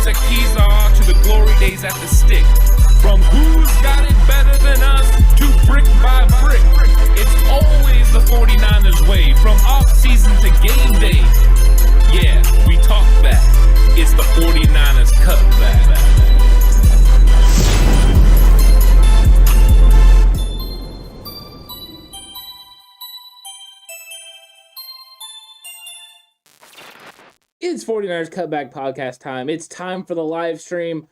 the keys are to the glory days at the stick. From who's got it better than us to brick by brick. It's always the 49ers way, from off-season to game day. Yeah, we talk back. It's the 49ers Cutback. It's 49ers Cutback Podcast time. It's time for the live stream.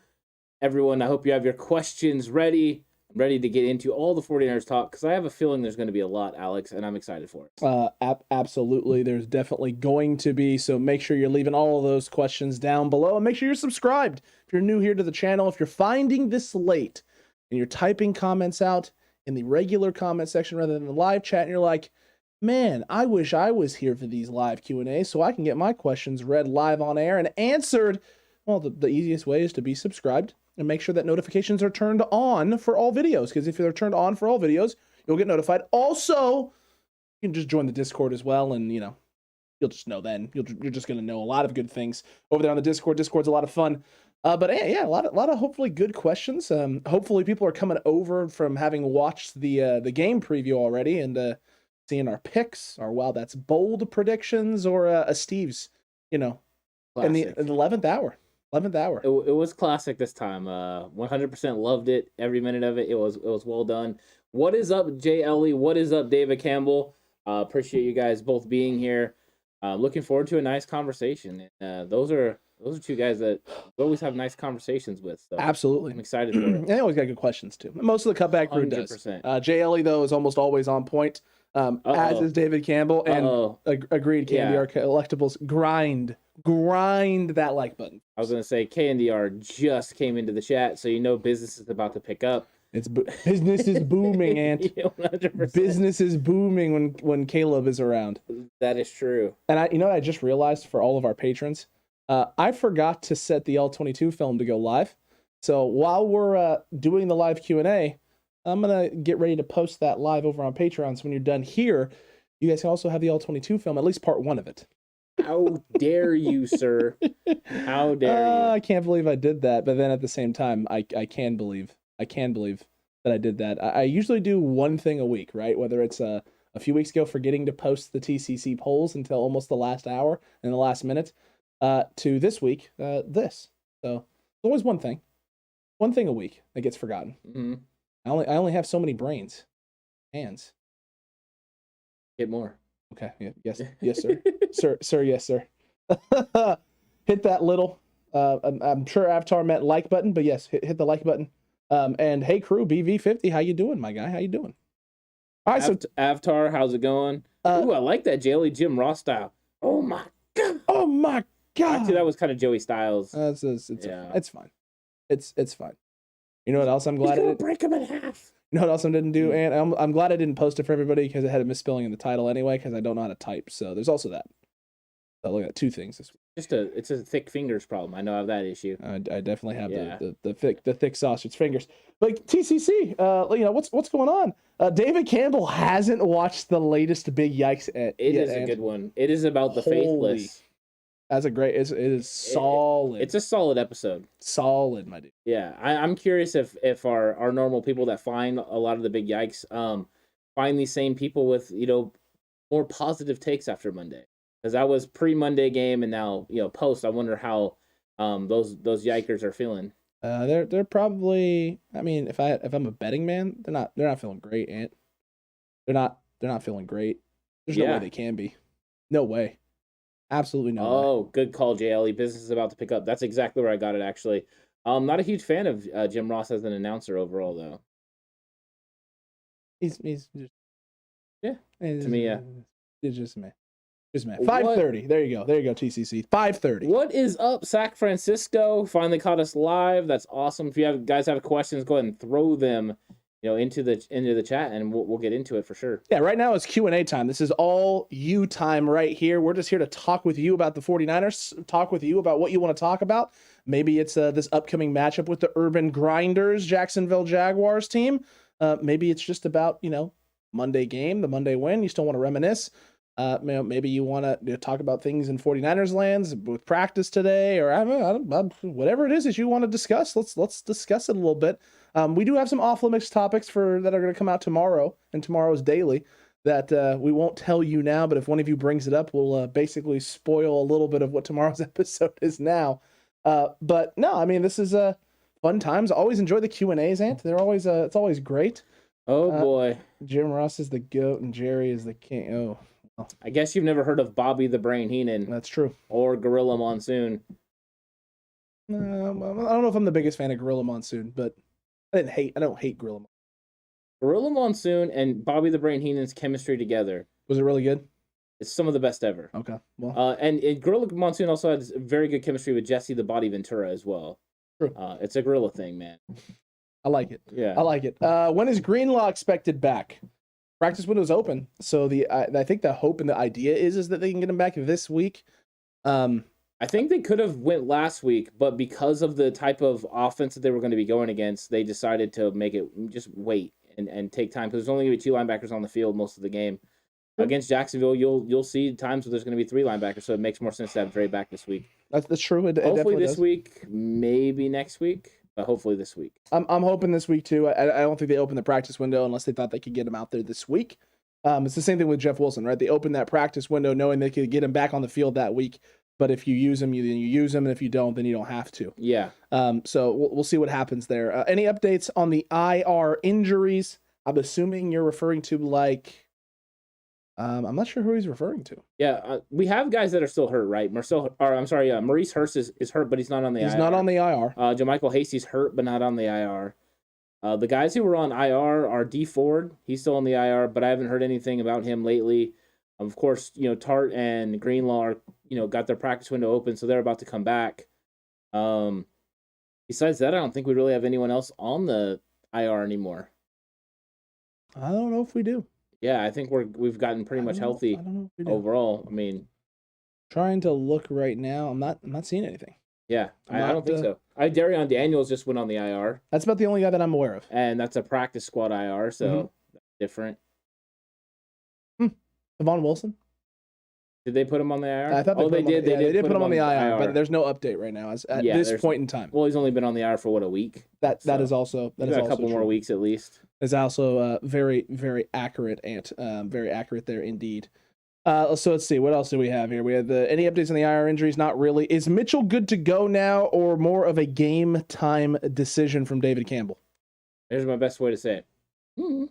Everyone, I hope you have your questions ready. I'm ready to get into all the 49ers talk because I have a feeling there's going to be a lot, Alex, and I'm excited for it. Absolutely. There's definitely going to be, so make sure you're leaving all of those questions down below and make sure you're subscribed. If you're new here to the channel, if you're finding this late and you're typing comments out in the regular comment section rather than the live chat and you're like, man, I wish I was here for these live Q&As so I can get my questions read live on air and answered. Well, the easiest way is to be subscribed and make sure that notifications are turned on for all videos, because if they're turned on for all videos, you'll get notified. Also, you can just join the Discord as well, and, you know, you'll just know then. You're just going to know a lot of good things over there on the Discord. Discord's a lot of fun. But yeah, a lot of hopefully good questions. Hopefully people are coming over from having watched the game preview already and seeing our picks, our wow, that's bold predictions, or a Steve's, you know, in the 11th hour. 11th hour. It was classic this time. 100% loved it. Every minute of it. It was well done. What is up, Jay Ellie? What is up, David Campbell? Appreciate you guys both being here. Looking forward to a nice conversation. Those are two guys that we always have nice conversations with. So absolutely, I'm excited for it. And they always got good questions too. Most of the Cutback crew does. Jay Ellie though is almost always on point. As is David Campbell, and agreed, KNDR Collectibles, grind that like button. I was going to say, KNDR just came into the chat, so you know business is about to pick up. Business is booming, Ant. 100%. Business is booming when Caleb is around. That is true. And I just realized for all of our patrons, I forgot to set the L22 film to go live. So while we're doing the live Q&A, I'm going to get ready to post that live over on Patreon. So when you're done here, you guys can also have the All-22 film, at least part one of it. How dare you, sir? How dare you? I can't believe I did that. But then at the same time, I can believe that I did that. I usually do one thing a week, right? Whether it's a few weeks ago forgetting to post the TCC polls until almost the last hour and the last minute, to this week, this. So it's always one thing a week that gets forgotten. Mm-hmm. I only have so many hands. Get more. Okay. Yeah, yes, sir. sir, yes, sir. Hit that little. I'm sure Avatar meant like button, but yes, hit the like button. And hey, crew, BV50, how you doing, my guy? How you doing? All right, so Avatar, how's it going? Ooh, I like that Jelly Jim Ross style. Oh my god. Actually, that was kind of Joey Styles. It's fine. It's fine. You know what else I'm glad I didn't break him in half. You know what else I didn't do? And I'm glad I didn't post it for everybody because it had a misspelling in the title anyway, because I don't know how to type. So there's also that. So look at two things this week. It's a thick fingers problem. I know I have that issue. I definitely have the thick sausage fingers. But TCC, what's going on? David Campbell hasn't watched the latest Big Yikes. It is a good one. It is about the faithless. That's a great. It is solid. It's a solid episode. Solid, my dude. Yeah, I'm curious if our normal people that find a lot of the Big Yikes find these same people with more positive takes after Monday, because that was pre-Monday game and now post. I wonder how those Yikers are feeling. They're probably. I mean, if I'm a betting man, they're not feeling great, Ant. They're not feeling great. There's no way they can be. No way. Absolutely no way. Oh, good call, JLE. Business is about to pick up. That's exactly where I got it, actually. Not a huge fan of Jim Ross as an announcer overall, though. He's just... Yeah, to me, yeah. It's just me. 5:30. There you go, TCC. 5:30. What is up, San Francisco? Finally caught us live. That's awesome. If you guys have questions, go ahead and throw them into the chat, and we'll get into it for sure. Yeah, right now it's Q&A time. This is all you time right here. We're just here to talk with you about the 49ers, talk with you about what you want to talk about. Maybe it's this upcoming matchup with the Urban Grinders, Jacksonville Jaguars team. Maybe it's just about, Monday game, the Monday win. You still want to reminisce. Maybe you want to talk about things in 49ers lands with practice today, or whatever it is that you want to discuss. Let's discuss it a little bit. We do have some off-limits topics that are going to come out tomorrow and tomorrow's daily that we won't tell you now, but if one of you brings it up, we'll basically spoil a little bit of what tomorrow's episode is now. But no, I mean, this is fun times. Always enjoy the Q&As, Ant. They're always it's always great. Oh boy. Jim Ross is the GOAT and Jerry is the king. Oh. I guess you've never heard of Bobby the Brain Heenan. That's true. Or Gorilla Monsoon. I don't know if I'm the biggest fan of Gorilla Monsoon, but I don't hate Gorilla Monsoon. Gorilla Monsoon and Bobby the Brain Heenan's chemistry together. Was it really good? It's some of the best ever. Okay. Well. And Gorilla Monsoon also has very good chemistry with Jesse the Body Ventura as well. True. It's a gorilla thing, man. I like it. Yeah. I like it. When is Greenlaw expected back? Practice window's open, so I think the hope and the idea is that they can get him back this week. I think they could have went last week, but because of the type of offense that they were going to be going against, they decided to make it just wait and take time because there's only going to be 2 linebackers on the field most of the game. Against Jacksonville, you'll see times where there's going to be 3 linebackers, so it makes more sense to have Dre back this week. That's true. Hopefully this week, maybe next week. But hopefully this week. I'm hoping this week too. I don't think they opened the practice window unless they thought they could get him out there this week. It's the same thing with Jeff Wilson, right? They opened that practice window knowing they could get him back on the field that week. But if you use him, then you use him, and if you don't, then you don't have to. Yeah. So we'll see what happens there. Any updates on the IR injuries? I'm assuming you're referring to I'm not sure who he's referring to. Yeah, we have guys that are still hurt, right? Maurice Hurst is hurt, but he's not on the IR. He's not on the IR. JaMychal Hasty's hurt, but not on the IR. The guys who were on IR are D Ford. He's still on the IR, but I haven't heard anything about him lately. Of course, Tart and Greenlaw are, got their practice window open, so they're about to come back. Besides that, I don't think we really have anyone else on the IR anymore. I don't know if we do. Yeah, I think we've gotten pretty much healthy overall. I mean, trying to look right now, I'm not seeing anything. Yeah, I don't think so. Darion Daniels just went on the IR. That's about the only guy that I'm aware of. And that's a practice squad IR, so that's different. Devon Wilson? Did they put him on the IR? I thought they did. They did put him on the IR, but there's no update right now at this point in time. Well, he's only been on the IR for a week. That is also a couple more weeks at least. Is also very, very accurate, very accurate there indeed. So let's see, what else do we have here? We have any updates on the IR injuries? Not really. Is Mitchell good to go now, or more of a game time decision from David Campbell? Here's my best way to say it.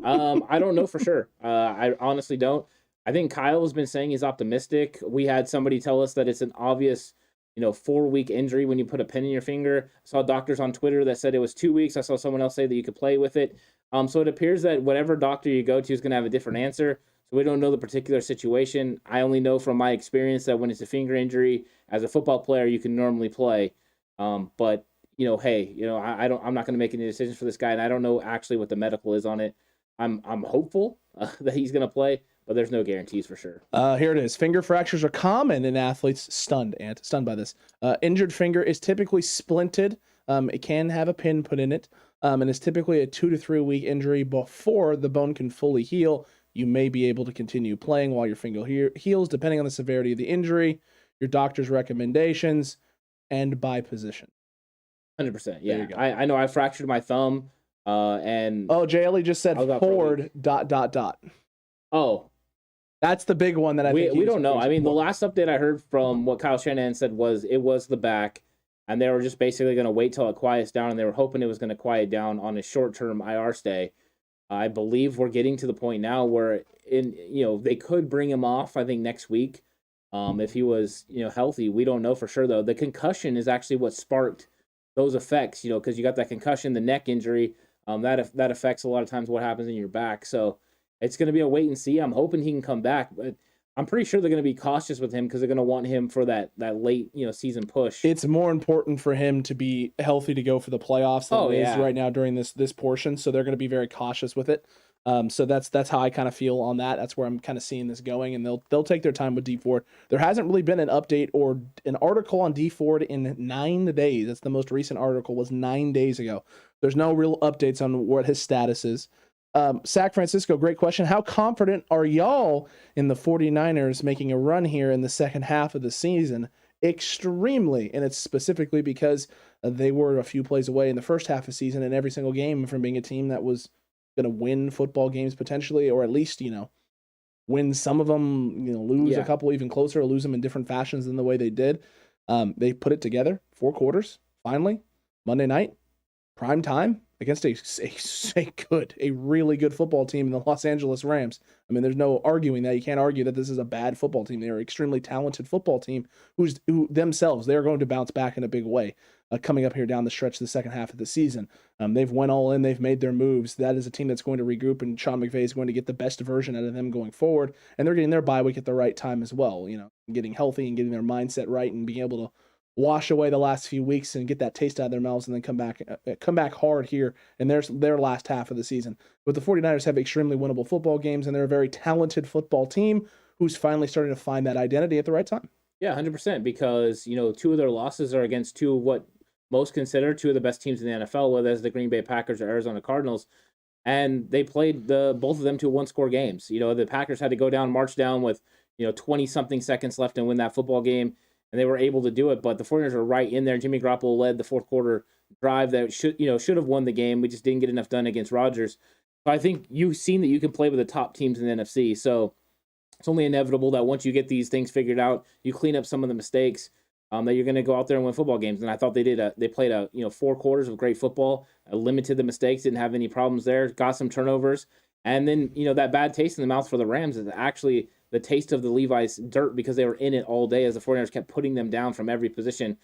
I don't know for sure. I honestly don't. I think Kyle has been saying he's optimistic. We had somebody tell us that it's an obvious, 4-week injury when you put a pin in your finger. I saw doctors on Twitter that said it was 2 weeks. I saw someone else say that you could play with it. So it appears that whatever doctor you go to is going to have a different answer. So we don't know the particular situation. I only know from my experience that when it's a finger injury, as a football player, you can normally play. But hey, I'm not going to make any decisions for this guy, and I don't know actually what the medical is on it. I'm hopeful that he's going to play, but there's no guarantees for sure. Here it is. Finger fractures are common in athletes. Stunned by this. Injured finger is typically splinted. It can have a pin put in it, and is typically a 2 to 3 week injury before the bone can fully heal. You may be able to continue playing while your finger heals, depending on the severity of the injury, your doctor's recommendations, and by position. 100%. Yeah, I know I fractured my thumb. And JLE just said Ford ... Oh, that's the big one that I think we don't know. I mean, the last update I heard from what Kyle Shanahan said was it was the back, and they were just basically going to wait till it quiets down, and they were hoping it was going to quiet down on a short-term IR stay. I believe we're getting to the point now where they could bring him off. I think next week, if he was healthy. We don't know for sure though. The concussion is actually what sparked those effects. Because you got that concussion, the neck injury. That affects a lot of times what happens in your back. So it's going to be a wait and see. I'm hoping he can come back, but I'm pretty sure they're going to be cautious with him because they're going to want him for that late season push. It's more important for him to be healthy to go for the playoffs than it is right now during this portion. So they're going to be very cautious with it. So that's how I kind of feel on that. That's where I'm kind of seeing this going, and they'll take their time with D Ford. There hasn't really been an update or an article on D Ford in 9 days. That's the most recent article was 9 days ago. There's no real updates on what his status is. Sac Francisco, great question. How confident are y'all in the 49ers making a run here in the second half of the season? Extremely, and it's specifically because they were a few plays away in the first half of the season and every single game from being a team that was going to win football games potentially, or at least, win some of them, lose a couple even closer, or lose them in different fashions than the way they did. They put it together, 4 quarters, finally, Monday night, prime time, against a really good football team in the Los Angeles Rams. I mean, there's no arguing that. You can't argue that this is a bad football team. They're an extremely talented football team who themselves, they're going to bounce back in a big way coming up here down the stretch the second half of the season. They've went all in. They've made their moves. That is a team that's going to regroup, and Sean McVay is going to get the best version out of them going forward. And they're getting their bye week at the right time as well, getting healthy and getting their mindset right and being able to wash away the last few weeks and get that taste out of their mouths and then come back hard here in their last half of the season. But the 49ers have extremely winnable football games, and they're a very talented football team who's finally starting to find that identity at the right time. Yeah, 100%, because, 2 of their losses are against 2 of what most consider 2 of the best teams in the NFL, whether it's the Green Bay Packers or Arizona Cardinals. And they played both of them to 1-score games. The Packers had to go down, march down with, 20-something seconds left and win that football game. And they were able to do it, but the 49ers were right in there. Jimmy Garoppolo led the fourth quarter drive that should have won the game. We just didn't get enough done against Rodgers. So I think you've seen that you can play with the top teams in the NFC. So it's only inevitable that once you get these things figured out, you clean up some of the mistakes, that you're going to go out there and win football games. And I thought they did. They played 4 quarters of great football, limited the mistakes, didn't have any problems there, got some turnovers, and then that bad taste in the mouth for the Rams is actually the taste of the Levi's dirt, because they were in it all day as the 49ers kept putting them down from every position.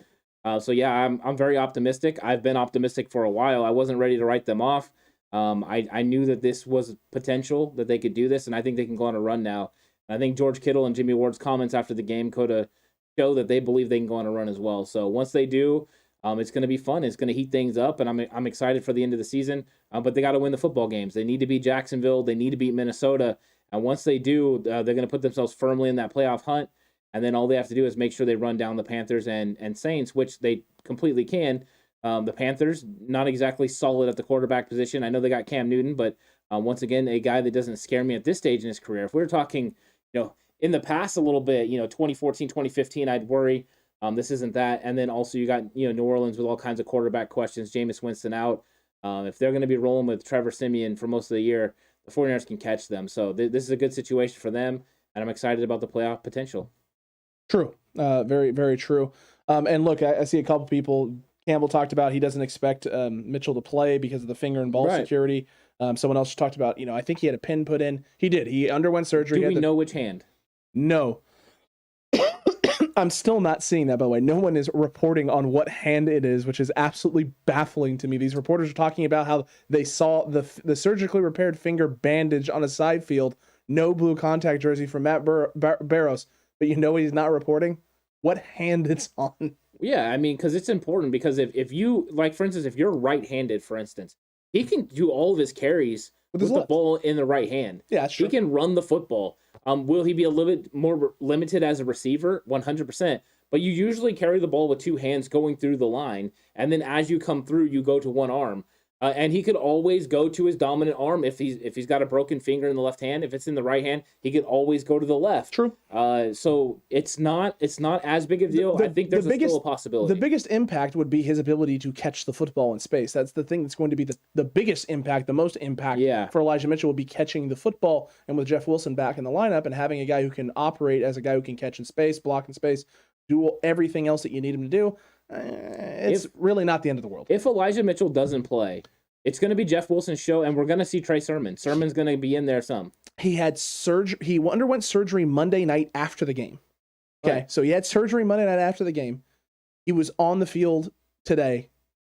So yeah, I'm very optimistic. I've been optimistic for a while. I wasn't ready to write them off. I knew that this was potential, that they could do this, and I think they can go on a run now. I think George Kittle and Jimmy Ward's comments after the game could have show that they believe they can go on a run as well. So once they do, it's going to be fun. It's going to heat things up, and I'm excited for the end of the season. But they got to win the football games. They need to beat Jacksonville. They need to beat Minnesota. And once they do, they're going to put themselves firmly in that playoff hunt. And then all they have to do is make sure they run down the Panthers and Saints, which they completely can. The Panthers, not exactly solid at the quarterback position. I know they got Cam Newton, but once again, a guy that doesn't scare me at this stage in his career. If we were talking, in the past a little bit, 2014, 2015, I'd worry. This isn't that. And then also you got, New Orleans with all kinds of quarterback questions, Jameis Winston out. If they're going to be rolling with Trevor Siemian for most of the year, the 49ers can catch them. So this is a good situation for them, and I'm excited about the playoff potential. True. Very, very true. And look, I see a couple people, Campbell talked about he doesn't expect Mitchell to play because of the finger and ball security. Someone else talked about, I think he had a pin put in. He did. He underwent surgery. Do we know which hand? No. I'm still not seeing that, by the way. No one is reporting on what hand it is, which is absolutely baffling to me. These reporters are talking about how they saw the surgically repaired finger bandage on a side field, no blue contact jersey from Matt Barrows. But he's not reporting what hand it's on. Yeah, I mean, because it's important, because if you, like, for instance, if you're right-handed, for instance, he can do all of his carries with the ball in the right hand. Yeah, that's true. He can run the football. Will he be a little bit more limited as a receiver? 100%. But you usually carry the ball with 2 hands going through the line, and then as you come through, you go to one arm. And he could always go to his dominant arm if he's got a broken finger in the left hand. If it's in the right hand, he could always go to the left. True. So it's not as big a deal. I think there's still a possibility. The biggest impact would be his ability to catch the football in space. That's the thing that's going to be the biggest impact, the most impact for Elijah Mitchell will be catching the football. And with Jeff Wilson back in the lineup and having a guy who can operate as a guy who can catch in space, block in space, do everything else that you need him to do, it's really not the end of the world. If Elijah Mitchell doesn't play, it's going to be Jeff Wilson's show, and we're going to see Trey Sermon. Sermon's going to be in there some. He had surgery. He underwent surgery Monday night after the game. Okay, so he had surgery Monday night after the game. He was on the field today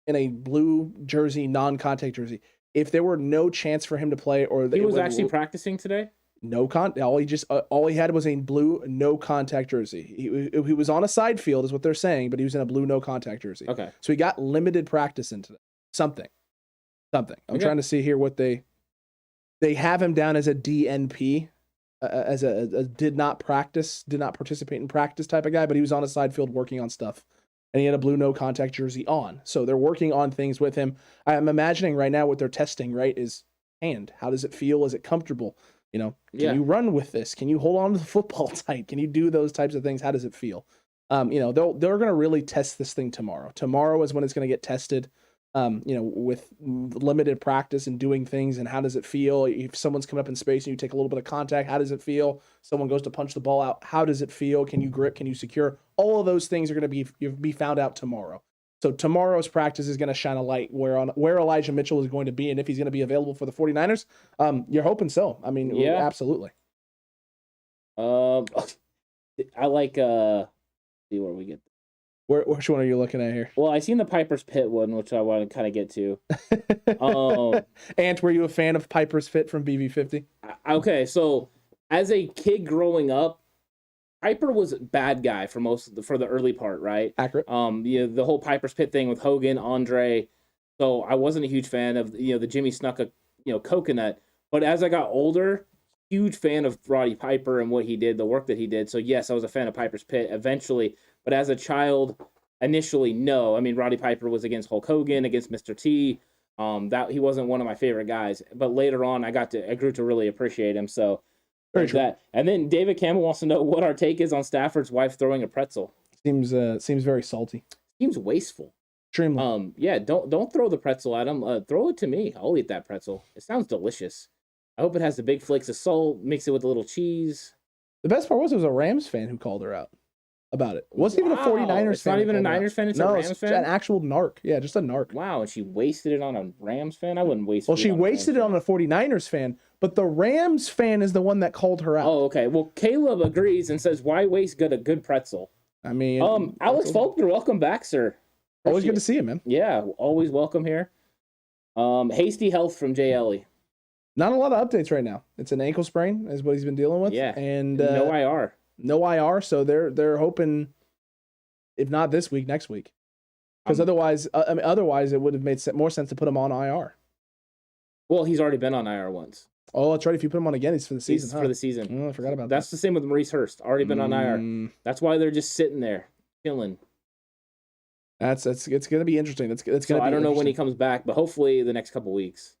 in a blue jersey, non-contact jersey. If there were no chance for him to play, or he was actually practicing today. All he had was a blue no contact jersey. He was on a side field, is what they're saying, but he was in a blue no contact jersey. Okay, so he got limited practice into something. I'm trying to see here what they have him down as a DNP, as a did not participate in practice type of guy, but he was on a side field working on stuff, and he had a blue no contact jersey on. So they're working on things with him. I'm imagining right now what they're testing, right, is hand? How does it feel? Is it comfortable? Can Yeah. you run with this? Can you hold on to the football tight? Can you do those types of things? How does it feel? They're going to really test this thing tomorrow. Tomorrow is when it's going to get tested. With limited practice and doing things, and how does it feel? If someone's coming up in space and you take a little bit of contact, how does it feel? Someone goes to punch the ball out, how does it feel? Can you grip? Can you secure? All of those things are going to be found out tomorrow. So tomorrow's practice is going to shine a light where Elijah Mitchell is going to be, and if he's going to be available for the 49ers. You're hoping so. I mean, Yeah. Absolutely. I like see where we get. Which one are you looking at here? Well, I seen the Piper's Pit one, which I want to kind of get to. Ant, were you a fan of Piper's Pit from BB50? Okay, so as a kid growing up, Piper was a bad guy for the early part, right? Accurate. The whole Piper's Pit thing with Hogan, Andre. So I wasn't a huge fan of the Jimmy Snuka, coconut. But as I got older, huge fan of Roddy Piper and what he did, the work that he did. So yes, I was a fan of Piper's Pit eventually. But as a child, initially, no. I mean, Roddy Piper was against Hulk Hogan, against Mr. T. That he wasn't one of my favorite guys. But later on, I grew to really appreciate him. So very true. That. And then David Campbell wants to know what our take is on Stafford's wife throwing a pretzel. Seems very salty. Seems wasteful. Extremely. Yeah. Don't throw the pretzel at him. Throw it to me. I'll eat that pretzel. It sounds delicious. I hope it has the big flakes of salt. Mix it with a little cheese. The best part was it was a Rams fan who called her out about it. It wasn't even a 49ers fan. It's not even a Niners fan, it's a Rams fan? An actual narc. Yeah, just a narc. Wow, and she wasted it on a Rams fan? I wouldn't waste it. Well, she wasted it on a 49ers fan, but the Rams fan is the one that called her out. Oh, okay. Well, Caleb agrees and says, why waste a good pretzel? I mean... Alex Faulkner, welcome back, sir. Always good to see you, man. Yeah, always welcome here. Hasty health from Jay Ellie. Not a lot of updates right now. It's an ankle sprain is what he's been dealing with. Yeah, and no IR. No IR, so they're hoping... If not this week, next week, because otherwise it would have made more sense to put him on IR. Well, he's already been on IR once. Oh, that's right. If you put him on again, it's for the season. For the season. Oh, I forgot about that. That's the same with Maurice Hurst. Already been on IR. That's why they're just sitting there, chilling. It's going to be interesting. It's going to. I don't know when he comes back, but hopefully the next couple weeks.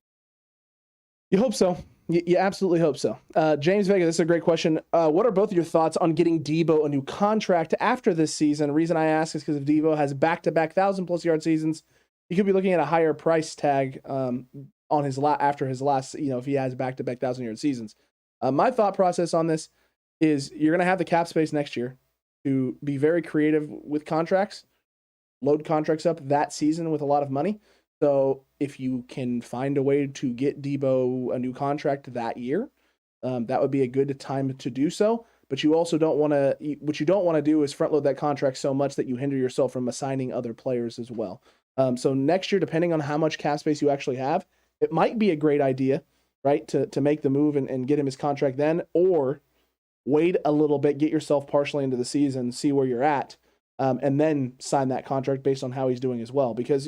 You hope so. You absolutely hope so. James Vega, this is a great question. What are both of your thoughts on getting Debo a new contract after this season? The reason I ask is because if Debo has back-to-back 1,000-plus yard seasons, he could be looking at a higher price tag on his after his last, if he has back-to-back 1,000-yard seasons. My thought process on this is you're going to have the cap space next year to be very creative with contracts, load contracts up that season with a lot of money. So if you can find a way to get Debo a new contract that year, that would be a good time to do so. But you also don't want to. What you don't want to do is front load that contract so much that you hinder yourself from assigning other players as well. So next year, depending on how much cap space you actually have, it might be a great idea, right, to make the move and get him his contract then, or wait a little bit, get yourself partially into the season, see where you're at, and then sign that contract based on how he's doing as well. Because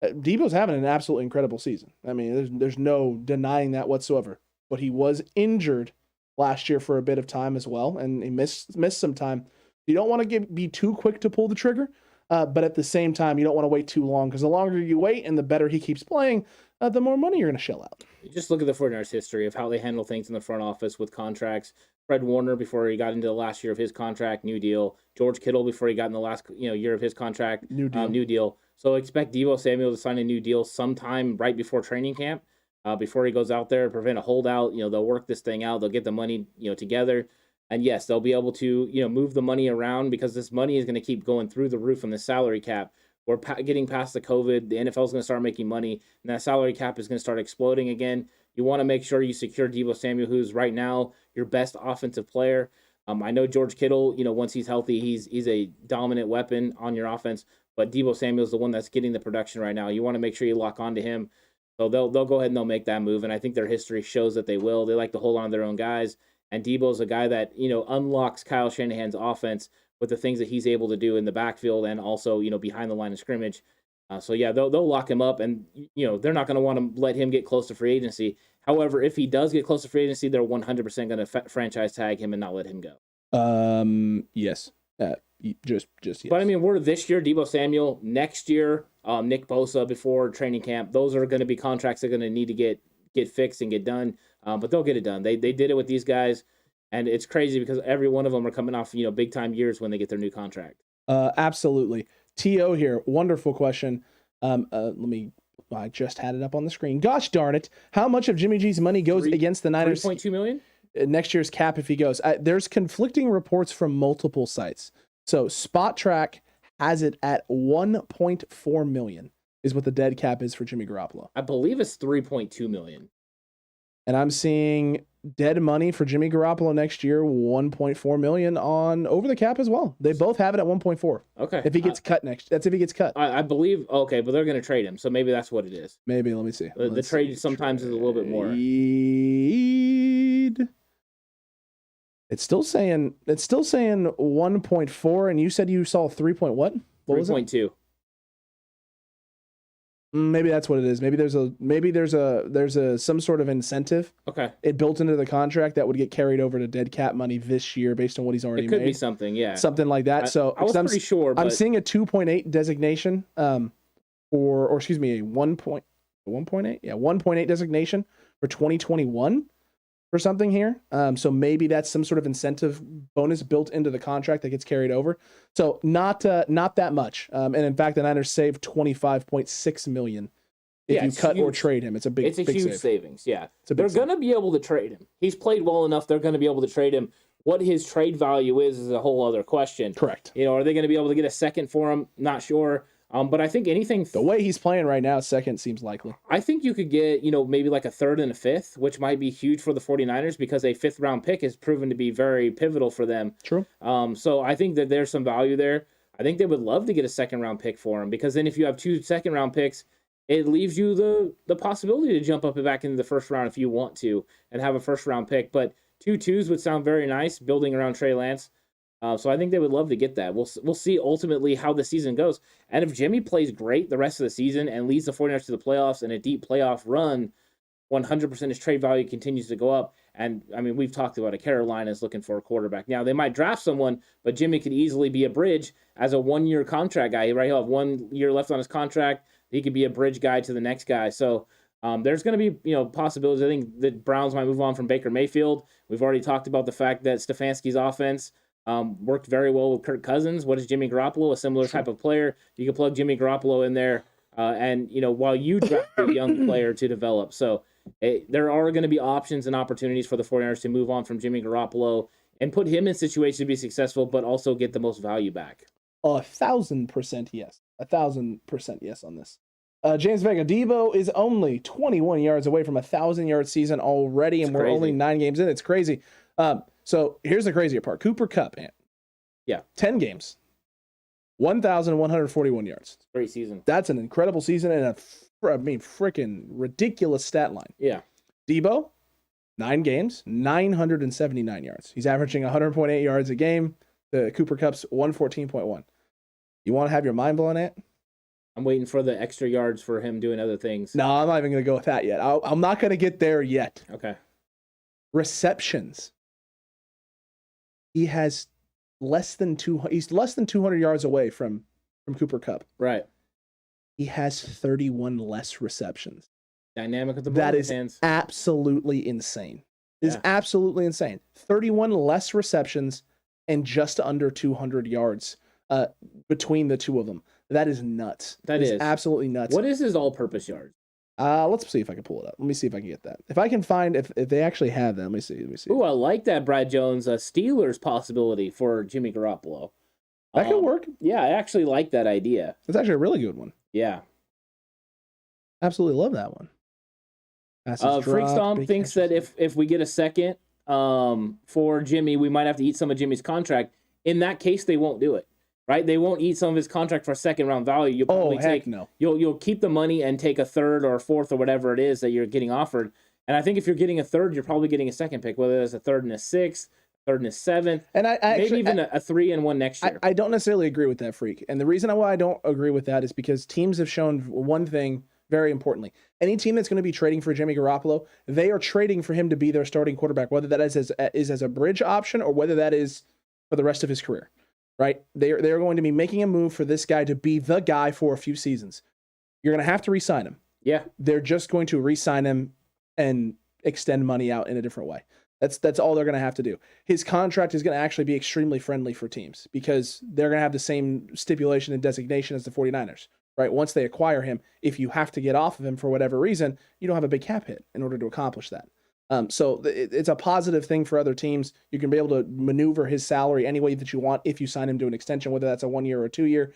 Debo's having an absolutely incredible season. I mean, there's no denying that whatsoever. But he was injured last year for a bit of time as well, and he missed some time. You don't want to be too quick to pull the trigger, but at the same time, you don't want to wait too long, because the longer you wait and the better he keeps playing, the more money you're going to shell out. Just look at the 49ers history of how they handle things in the front office with contracts. Fred Warner, before he got into the last year of his contract, new deal. George Kittle, before he got in the last year of his contract, new deal. So expect Deebo Samuel to sign a new deal sometime right before training camp, before he goes out there to prevent a holdout. They'll work this thing out. They'll get the money, together. And yes, they'll be able to, move the money around, because this money is going to keep going through the roof on the salary cap. We're getting past the COVID. The NFL is going to start making money, and that salary cap is going to start exploding again. You want to make sure you secure Deebo Samuel, who's right now your best offensive player. I know George Kittle, once he's healthy, he's a dominant weapon on your offense. But Deebo Samuel is the one that's getting the production right now. You want to make sure you lock onto him. So they'll go ahead and they'll make that move. And I think their history shows that they will. They like to hold on to their own guys. And Deebo's a guy that, unlocks Kyle Shanahan's offense with the things that he's able to do in the backfield and also, behind the line of scrimmage. So yeah, they'll lock him up, and they're not going to want to let him get close to free agency. However, if he does get close to free agency, they're 100% going to franchise tag him and not let him go. Yes. Just yes. But I mean, we're this year Deebo Samuel, next year Nick Bosa before training camp. Those are going to be contracts that are going to need to get fixed and get done, but they'll get it done. They did it with these guys, and it's crazy because every one of them are coming off big time years when they get their new contract. Absolutely. T.O. here, wonderful question. I just had it up on the screen. Gosh darn it. How much of Jimmy G's money goes against the Niners? $3.2 million? Next year's cap if he goes. There's conflicting reports from multiple sites. So Spot Track has it at $1.4 million is what the dead cap is for Jimmy Garoppolo. I believe it's $3.2 million. And I'm seeing dead money for Jimmy Garoppolo next year, $1.4 million on over the cap as well. They both have it at 1.4. Okay. If he gets cut that's if he gets cut. I believe, okay, but they're going to trade him, so maybe that's what it is. Maybe, let me see. The trade sometimes is a little bit more. It's still saying 1.4, and you said you saw 3. What? 3.2. Maybe that's what it is. Maybe there's a some sort of incentive. Okay. It built into the contract that would get carried over to dead cap money this year based on what he's already made. It could be something, yeah. Something like that. I was pretty sure. But... I'm seeing a 2.8 designation, or excuse me, a 1.8. Yeah, 1.8 designation for 2021 for something here. So maybe that's some sort of incentive bonus built into the contract that gets carried over. So not that much. And in fact, the Niners saved $25.6 million if you cut or trade him. It's a huge save. Savings. Yeah, they're going to be able to trade him. He's played well enough. They're going to be able to trade him. What his trade value is a whole other question. Correct. Are they going to be able to get a second for him? Not sure. But I think anything... The way he's playing right now, second seems likely. I think you could get, maybe like a third and a fifth, which might be huge for the 49ers because a fifth-round pick has proven to be very pivotal for them. True. So I think that there's some value there. I think they would love to get a second-round pick for him because then if you have 2 second-round picks, it leaves you the possibility to jump up and back into the first round if you want to and have a first-round pick. But 2 twos would sound very nice, building around Trey Lance. So I think they would love to get that. We'll see ultimately how the season goes. And if Jimmy plays great the rest of the season and leads the 49ers to the playoffs and a deep playoff run, 100% his trade value continues to go up. And, I mean, we've talked about it. Carolina's looking for a quarterback. Now, they might draft someone, but Jimmy could easily be a bridge as a 1-year contract guy. Right? He'll have 1 year left on his contract. He could be a bridge guy to the next guy. So there's going to be, possibilities. I think the Browns might move on from Baker Mayfield. We've already talked about the fact that Stefanski's offense worked very well with Kirk Cousins. What is Jimmy Garoppolo? A similar type of player. You can plug Jimmy Garoppolo in there, and while you draft a young player to develop. So there are going to be options and opportunities for the 49ers to move on from Jimmy Garoppolo and put him in situations to be successful, but also get the most value back. 1,000% yes. 1,000% yes on this. James Vega, Debo is only 21 yards away from a 1,000-yard season already, and we're only 9 games in. It's crazy. So here's the crazier part. Cooper Kupp, man. Yeah. 10 games. 1,141 yards. Great season. That's an incredible season and freaking ridiculous stat line. Yeah. Debo, 9 games, 979 yards. He's averaging 100.8 yards a game. The Cooper Kupp's 114.1. You want to have your mind blown at? I'm waiting for the extra yards for him doing other things. No, I'm not even going to go with that yet. I'm not going to get there yet. Okay. Receptions. He has less than 200 yards away from Cooper Kupp. Right. He has 31 less receptions. Dynamic of the ball. That is absolutely insane. It is absolutely insane. 31 less receptions and just under 200 yards between the two of them. That is nuts. That is absolutely nuts. What is his all-purpose yards? Let's see if I can pull it up. Let me see if I can get that. If I can find if they actually have that. Let me see. Ooh, I like that Brad Jones Steelers possibility for Jimmy Garoppolo. That could work. Yeah, I actually like that idea. It's actually a really good one. Yeah. Absolutely love that one. Freak Stomp thinks that if we get a second for Jimmy, we might have to eat some of Jimmy's contract. In that case, they won't do it. Right? They won't eat some of his contract for a second round value. You'll probably no. You'll keep the money and take a third or a fourth or whatever it is that you're getting offered. And I think if you're getting a third, you're probably getting a second pick, whether it's a third and a sixth, third and a seventh, and maybe even a 3 and 1 next year. I don't necessarily agree with that, Freak. And the reason why I don't agree with that is because teams have shown one thing very importantly. Any team that's going to be trading for Jimmy Garoppolo, they are trading for him to be their starting quarterback, whether that is as a bridge option or whether that is for the rest of his career. Right? They're going to be making a move for this guy to be the guy for a few seasons. You're going to have to re-sign him. Yeah. They're just going to re-sign him and extend money out in a different way. That's all they're going to have to do. His contract is going to actually be extremely friendly for teams because they're going to have the same stipulation and designation as the 49ers, right? Once they acquire him, if you have to get off of him for whatever reason, you don't have a big cap hit in order to accomplish that. So it's a positive thing for other teams. You can be able to maneuver his salary any way that you want if you sign him to an extension, whether that's a 1 year or 2 year.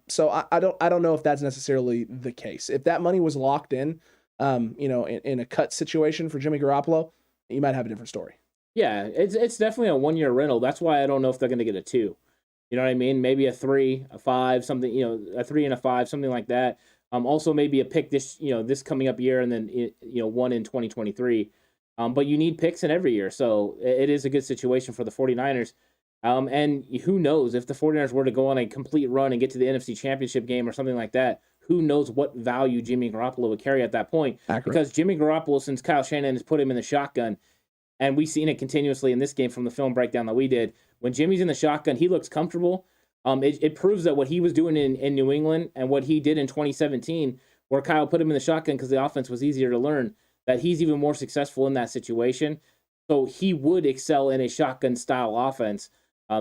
So I don't know if that's necessarily the case. If that money was locked in, in a cut situation for Jimmy Garoppolo, you might have a different story. Yeah, it's definitely a 1 year rental. That's why I don't know if they're going to get a 2. You know what I mean? Maybe a 3, a 5, something, a 3 and a 5, something like that. Also maybe a pick this coming up year and then, one in 2023. But you need picks in every year. So it is a good situation for the 49ers. And who knows if the 49ers were to go on a complete run and get to the NFC Championship game or something like that, who knows what value Jimmy Garoppolo would carry at that point. Accurate. Because Jimmy Garoppolo, since Kyle Shanahan has put him in the shotgun, and we've seen it continuously in this game from the film breakdown that we did, when Jimmy's in the shotgun, he looks comfortable. It proves that what he was doing in New England and what he did in 2017, where Kyle put him in the shotgun because the offense was easier to learn, that he's even more successful in that situation. So he would excel in a shotgun style offense.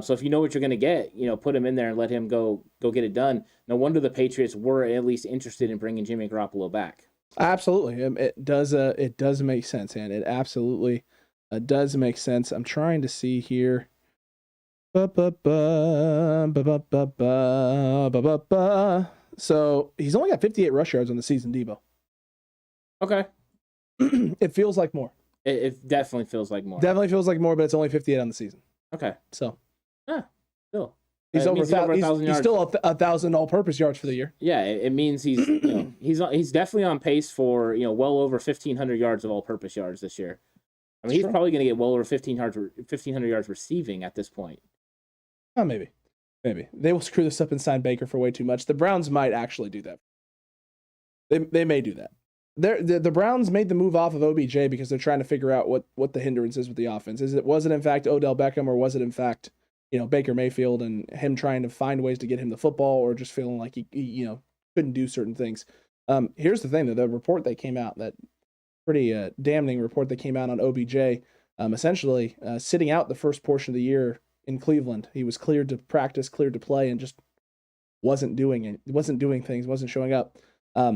So if you know what you're going to get, put him in there and let him go get it done. No wonder the Patriots were at least interested in bringing Jimmy Garoppolo back. Absolutely. It does make sense, and it absolutely does make sense. I'm trying to see here. So he's only got 58 rush yards on the season, Debo. Okay. It feels like more. It definitely feels like more. Definitely feels like more, but it's only 58 on the season. Okay. So. Yeah. Still. He's over 1,000 yards. He's still 1,000 all-purpose yards for the year. Yeah, it means he's he's definitely on pace for well over 1,500 yards of all-purpose yards this year. I mean, he's probably going to get well over 1,500 yards receiving at this point. Oh, maybe they will screw this up and sign Baker for way too much. The Browns might actually do that. They may do that. The Browns made the move off of OBJ because they're trying to figure out what the hindrance is with the offense. Was it in fact Odell Beckham, or was it in fact Baker Mayfield and him trying to find ways to get him the football, or just feeling like he couldn't do certain things? Here's the thing, though. The report that came out, that pretty damning report that came out on OBJ, essentially sitting out the first portion of the year in Cleveland. He was cleared to practice, cleared to play, and just wasn't doing things, wasn't showing up.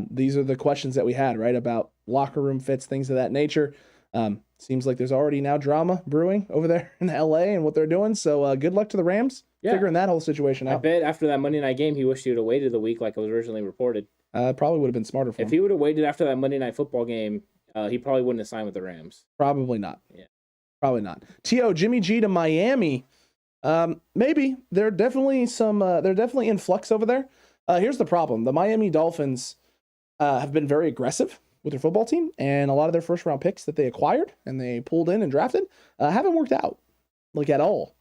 These are the questions that we had, right, about locker room fits, things of that nature. Seems like there's already now drama brewing over there in LA and what they're doing. So good luck to the Rams figuring that whole situation out. I bet after that Monday night game, he wished he would have waited a week like it was originally reported. Probably would have been smarter for him. If he would have waited after that Monday night football game, he probably wouldn't have signed with the Rams. Probably not. Yeah. Probably not. T.O. Jimmy G to Miami. Maybe. They're definitely they're definitely in flux over there. Here's the problem. The Miami Dolphins have been very aggressive with their football team, and a lot of their first round picks that they acquired and they pulled in and drafted haven't worked out at all.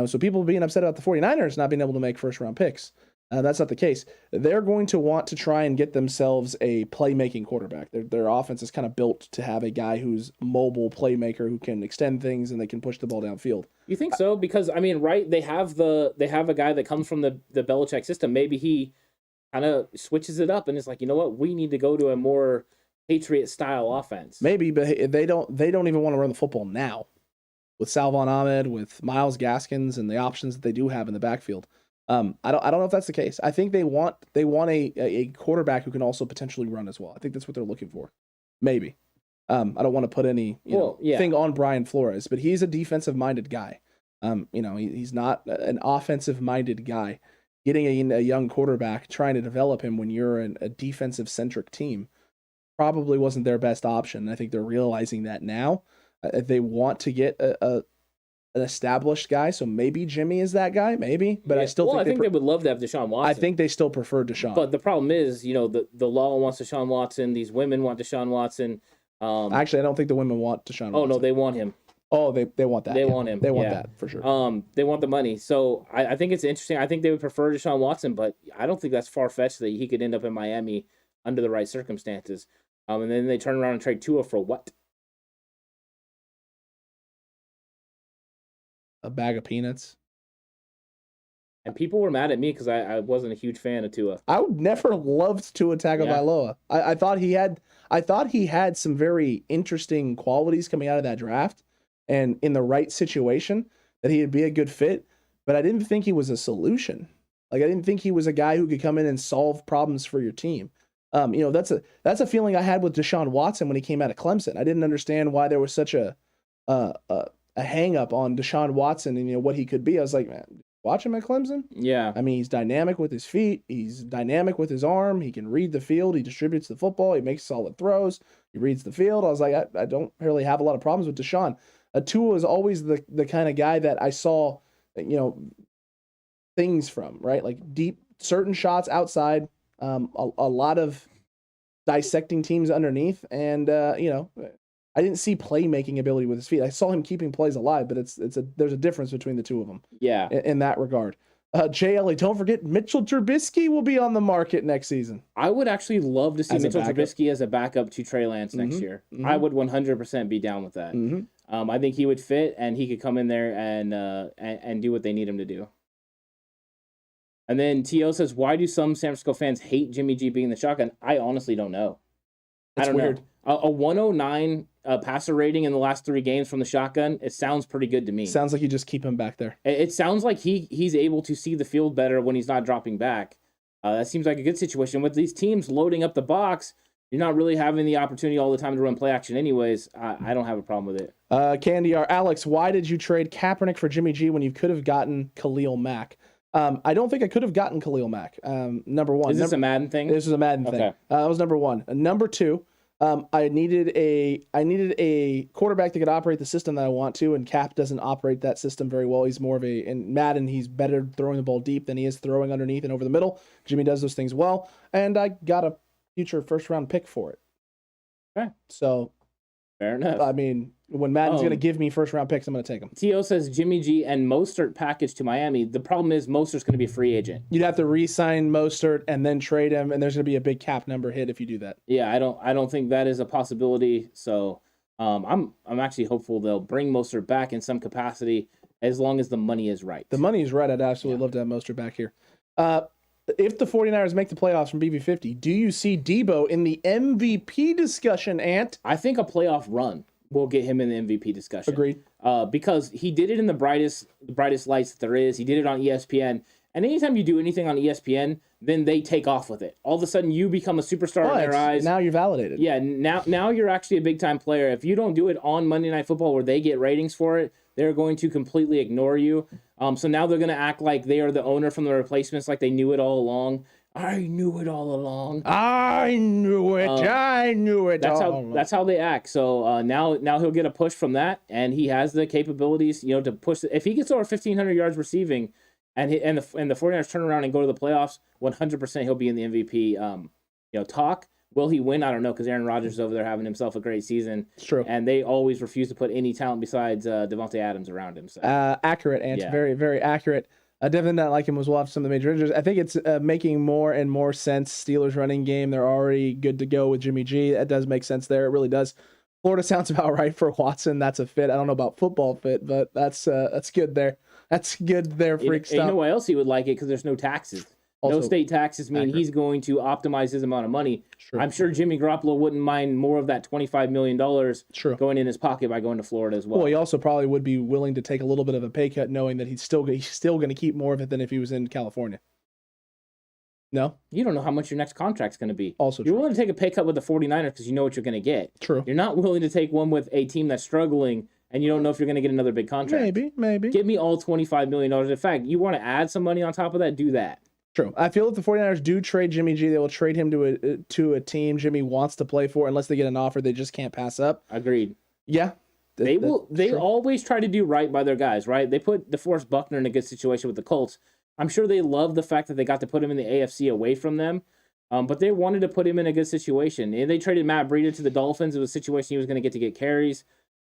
So people being upset about the 49ers not being able to make first round picks. That's not the case. They're going to want to try and get themselves a playmaking quarterback. Their offense is kind of built to have a guy who's mobile playmaker who can extend things and they can push the ball downfield. You think so? Because right, they have a guy that comes from the Belichick system. Maybe he kind of switches it up and it's like, you know what, we need to go to a more Patriot style offense. Maybe, but they don't even want to run the football now with Salvon Ahmed, with Myles Gaskins, and the options that they do have in the backfield. I don't know if that's the case. I think they want a quarterback who can also potentially run as well. I think that's what they're looking for. Maybe. I don't want to put any thing on Brian Flores, but he's a defensive minded guy. He's not an offensive minded guy. Getting a young quarterback, trying to develop him when you're a defensive centric team, probably wasn't their best option. I think they're realizing that now. They want to get an established guy, so maybe Jimmy is that guy, maybe. But I think they would love to have Deshaun Watson. I think they still prefer Deshaun. But the problem is, the law wants Deshaun Watson. These women want Deshaun Watson. Actually, I don't think the women want Deshaun Watson. Oh no, they want him. Oh, they want that. They want him. They want that for sure. They want the money. So I think it's interesting. I think they would prefer Deshaun Watson, but I don't think that's far-fetched that he could end up in Miami under the right circumstances. And then they turn around and trade Tua for what? A bag of peanuts. And people were mad at me because I wasn't a huge fan of Tua. I would never loved Tua Tagovailoa. I thought he had some very interesting qualities coming out of that draft, and in the right situation that he'd be a good fit. But I didn't think he was a solution. Like, I didn't think he was a guy who could come in and solve problems for your team. That's a feeling I had with Deshaun Watson when he came out of Clemson. I didn't understand why there was such a hang up on Deshaun Watson and what he could be. I was like, man, watch him at Clemson. Yeah. I mean, he's dynamic with his feet. He's dynamic with his arm. He can read the field. He distributes the football. He makes solid throws. He reads the field. I was like, I don't really have a lot of problems with Deshaun. Tua is always the kind of guy that I saw, things from, right? Like deep, certain shots outside, a lot of dissecting teams underneath. And, I didn't see playmaking ability with his feet. I saw him keeping plays alive, but there's a difference between the two of them. Yeah. In that regard. JLE, don't forget Mitchell Trubisky will be on the market next season. I would actually love to see Mitchell Trubisky as a backup to Trey Lance next year. Mm-hmm. I would 100% be down with that. Mm-hmm. I think he would fit, and he could come in there and do what they need him to do. And then T.O. says, why do some San Francisco fans hate Jimmy G being the shotgun? I honestly don't know. It's weird. Know. A 109 passer rating in the last 3 games from the shotgun, it sounds pretty good to me. Sounds like you just keep him back there. It sounds like he's able to see the field better when he's not dropping back. That seems like a good situation. With these teams loading up the box, you're not really having the opportunity all the time to run play action anyways. I don't have a problem with it. Candy R. Alex, why did you trade Kaepernick for Jimmy G when you could have gotten Khalil Mack? I don't think I could have gotten Khalil Mack. Number one. Is this a Madden thing? This is a Madden thing. That was number one. Number two, I needed a quarterback that could operate the system that I want to, and Cap doesn't operate that system very well. He's more of in Madden, he's better throwing the ball deep than he is throwing underneath and over the middle. Jimmy does those things well, and I got a future first-round pick for it. Okay. So, fair enough. I mean, when Madden's going to give me first-round picks, I'm going to take them. T.O. says Jimmy G and Mostert package to Miami. The problem is Mostert's going to be a free agent. You'd have to re-sign Mostert and then trade him, and there's going to be a big cap number hit if you do that. Yeah, I don't think that is a possibility. So I'm actually hopeful they'll bring Mostert back in some capacity as long as the money is right. The money is right. I'd absolutely love to have Mostert back here. If the 49ers make the playoffs from BB50, do you see Debo in the MVP discussion, Ant? I think a playoff run will get him in the MVP discussion. Agreed. Because he did it in the brightest lights that there is. He did it on ESPN. And anytime you do anything on ESPN, then they take off with it. All of a sudden, you become a superstar in their eyes. Now you're validated. Yeah, now you're actually a big-time player. If you don't do it on Monday Night Football where they get ratings for it, they're going to completely ignore you. So now they're going to act like they are the owner from the replacements, like they knew it all along. I knew it all along. I knew it. I knew it all along. That's how they act. So now he'll get a push from that, and he has the capabilities, to push. If he gets over 1,500 yards receiving, and the 49ers turn around and go to the playoffs, 100% he'll be in the MVP talk. Will he win? I don't know, because Aaron Rodgers is over there having himself a great season. It's true. And they always refuse to put any talent besides Devontae Adams around him. So. Accurate, and very, very accurate. Definitely not like him as well after some of the major injuries. I think it's making more and more sense. Steelers running game, they're already good to go with Jimmy G. That does make sense there. It really does. Florida sounds about right for Watson. That's a fit. I don't know about football fit, but that's good there. That's good there, freak stuff. You know why else he would like it? Because there's no taxes. Also, no state taxes mean he's going to optimize his amount of money. Sure. I'm sure Jimmy Garoppolo wouldn't mind more of that $25 million going in his pocket by going to Florida as well. Well, he also probably would be willing to take a little bit of a pay cut knowing that he's still going to keep more of it than if he was in California. No? You don't know how much your next contract's going to be. Also You're true. willing to take a pay cut with the 49ers because you know what you're going to get. True. You're not willing to take one with a team that's struggling and you don't know if you're going to get another big contract. Maybe. Give me all $25 million. In fact, you want to add some money on top of that, do that. True. I feel if the 49ers do trade Jimmy G, they will trade him to a team Jimmy wants to play for unless they get an offer they just can't pass up. Agreed. Yeah. They always try to do right by their guys, right? They put DeForest Buckner in a good situation with the Colts. I'm sure they love the fact that they got to put him in the AFC away from them, but they wanted to put him in a good situation. And they traded Matt Breida to the Dolphins. It was a situation he was going to get carries.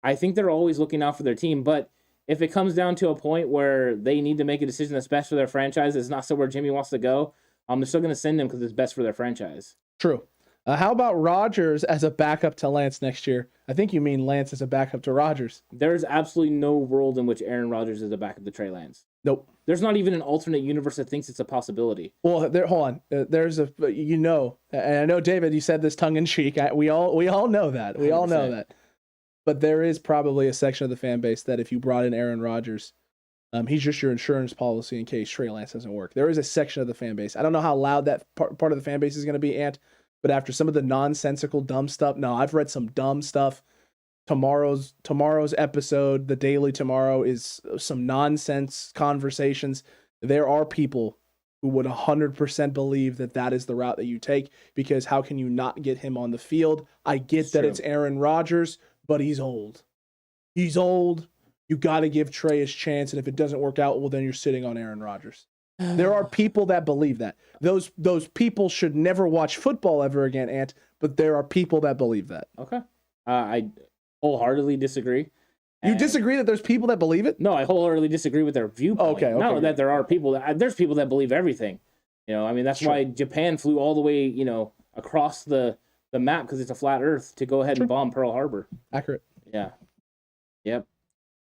I think they're always looking out for their team, but if it comes down to a point where they need to make a decision that's best for their franchise, it's not so where Jimmy wants to go, they're still going to send him because it's best for their franchise. True. How about Rodgers as a backup to Lance next year? I think you mean Lance as a backup to Rodgers. There's absolutely no world in which Aaron Rodgers is a backup to Trey Lance. Nope. there's not even an alternate universe that thinks it's a possibility. Well, hold on. There's a, and I know, David, you said this tongue in cheek. We all know that. We all know 100%. that. But there is probably a section of the fan base that if you brought in Aaron Rodgers, he's just your insurance policy in case Trey Lance doesn't work. There is a section of the fan base. I don't know how loud that part of the fan base is going to be, Ant, but after some of the nonsensical, dumb stuff, no, I've read some dumb stuff. Tomorrow's episode, the Daily Tomorrow, is some nonsense conversations. There are people who would 100% believe that is the route that you take, because how can you not get him on the field? I get that it's Aaron Rodgers, but he's old. He's old. You got to give Trey his chance, and if it doesn't work out, well, then you're sitting on Aaron Rodgers. There are people that believe that. Those people should never watch football ever again, Ant, but there are people that believe that. Okay. I wholeheartedly disagree. You disagree that there's people that believe it? No, I wholeheartedly disagree with their viewpoint. Okay. Not that there are people there's people that believe everything. I mean, that's why Japan flew all the way, across the map, because it's a flat Earth, to go ahead and bomb Pearl Harbor. Accurate. Yeah. Yep.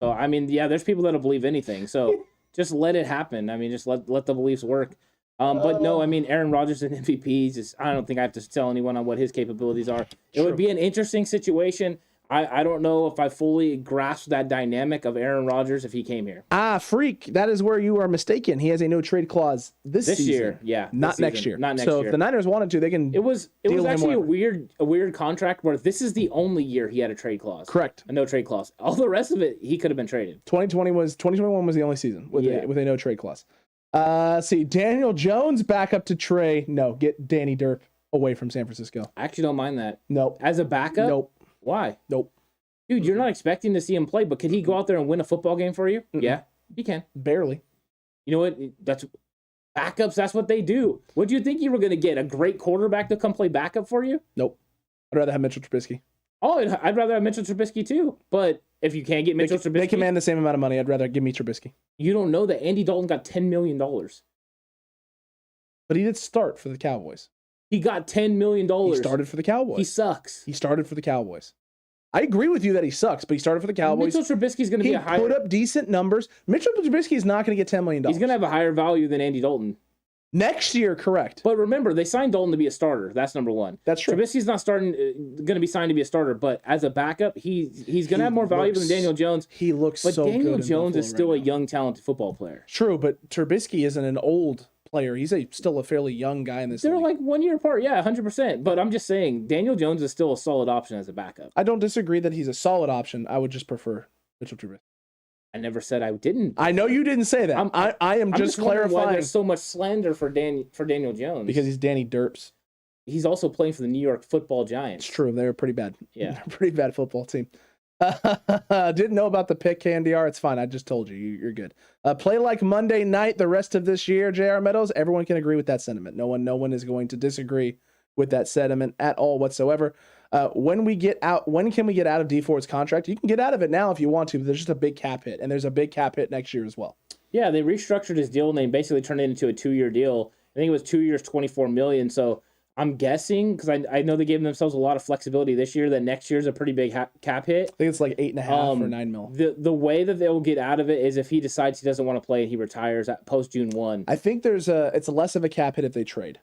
So I mean, yeah, there's people that'll believe anything. So just let it happen. I mean, just let the beliefs work. But no, I mean, Aaron Rodgers and MVP, I don't think I have to tell anyone on what his capabilities are. It would be an interesting situation. I don't know if I fully grasp that dynamic of Aaron Rodgers if he came here. Freak. That is where you are mistaken. He has a no trade clause this season. Year. Yeah. Not next year. Not next year. So if the Niners wanted to, they can. It was actually a weird contract where this is the only year he had a trade clause. Correct. A no trade clause. All the rest of it, he could have been traded. 2021 was the only season with a no trade clause. See, Daniel Jones back up to Trey. No, get Danny Derp away from San Francisco. I actually don't mind that. Nope. As a backup? Nope. Why? Nope. Dude, you're not expecting to see him play, but could he go out there and win a football game for you? Mm-mm. Yeah, he can. Barely. You know what? That's backups. That's what they do. What do you think you were going to get? A great quarterback to come play backup for you? Nope. I'd rather have Mitchell Trubisky. Oh, I'd rather have Mitchell Trubisky too. But if you can't get Mitchell Trubisky, they command the same amount of money. I'd rather give me Trubisky. You don't know that Andy Dalton got $10 million. But he did start for the Cowboys. He got $10 million. He started for the Cowboys. He sucks. He started for the Cowboys. I agree with you that he sucks, but he started for the Cowboys. Mitchell Trubisky's going to be a higher... He put up decent numbers. Mitchell Trubisky is not going to get $10 million. He's going to have a higher value than Andy Dalton. Next year, correct. But remember, they signed Dalton to be a starter. That's number one. That's true. Trubisky's not going to be signed to be a starter, but as a backup, he's going to have more value than Daniel Jones. He looks so good. But Daniel Jones is still a young, talented football player. True, but Trubisky isn't an old player. He's still a fairly young guy in this They're league. like 1 year apart. Yeah, 100%. But I'm just saying, Daniel Jones is still a solid option as a backup. I don't disagree that he's a solid option. I would just prefer Mitchell Trubisky. I never said I didn't. I know you didn't say that. I am just clarifying why there's so much slander for Daniel Jones. Because he's Danny Derps. He's also playing for the New York Football Giants. It's true. They're pretty bad. Yeah. They're a pretty bad football team. Didn't know about the pick, KNDR. It's fine. I just told you. You're good. Play like Monday night the rest of this year, JR Meadows. Everyone can agree with that sentiment. No one is going to disagree with that sentiment at all whatsoever. When can we get out of D Ford's contract? You can get out of it now if you want to, but there's just a big cap hit, and there's a big cap hit next year as well. Yeah, they restructured his deal, and they basically turned it into a 2-year deal. I think it was 2 years, $24 million. So I'm guessing, because I know they gave themselves a lot of flexibility this year, that next year's a pretty big cap hit. I think it's like 8.5 or 9 mil. The way that they'll get out of it is if he decides he doesn't want to play and he retires at post June 1. I think it's less of a cap hit if they trade.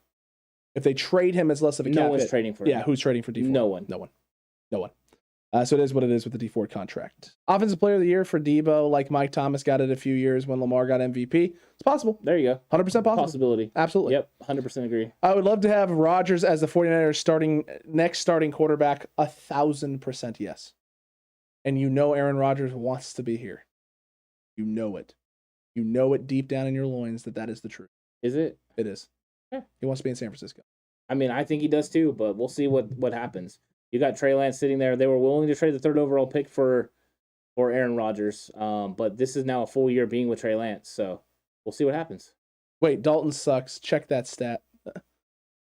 If they trade him, it's less of a cap hit. No one's trading for him. Yeah, who's trading for D Ford? No one. So it is what it is with the D Ford contract. Offensive player of the year for Debo, like Mike Thomas got it a few years when Lamar got MVP. It's possible. There you go. 100% possible. Possibility. Absolutely. Yep, 100% agree. I would love to have Rodgers as the 49ers next starting quarterback. 1,000% yes. And you know Aaron Rodgers wants to be here. You know it. You know it deep down in your loins that is the truth. Is it? It is. Yeah. He wants to be in San Francisco. I mean, I think he does too, but we'll see what happens. You got Trey Lance sitting there. They were willing to trade the 3rd overall pick for Aaron Rodgers, but this is now a full year being with Trey Lance, so we'll see what happens. Wait, Dalton sucks. Check that stat.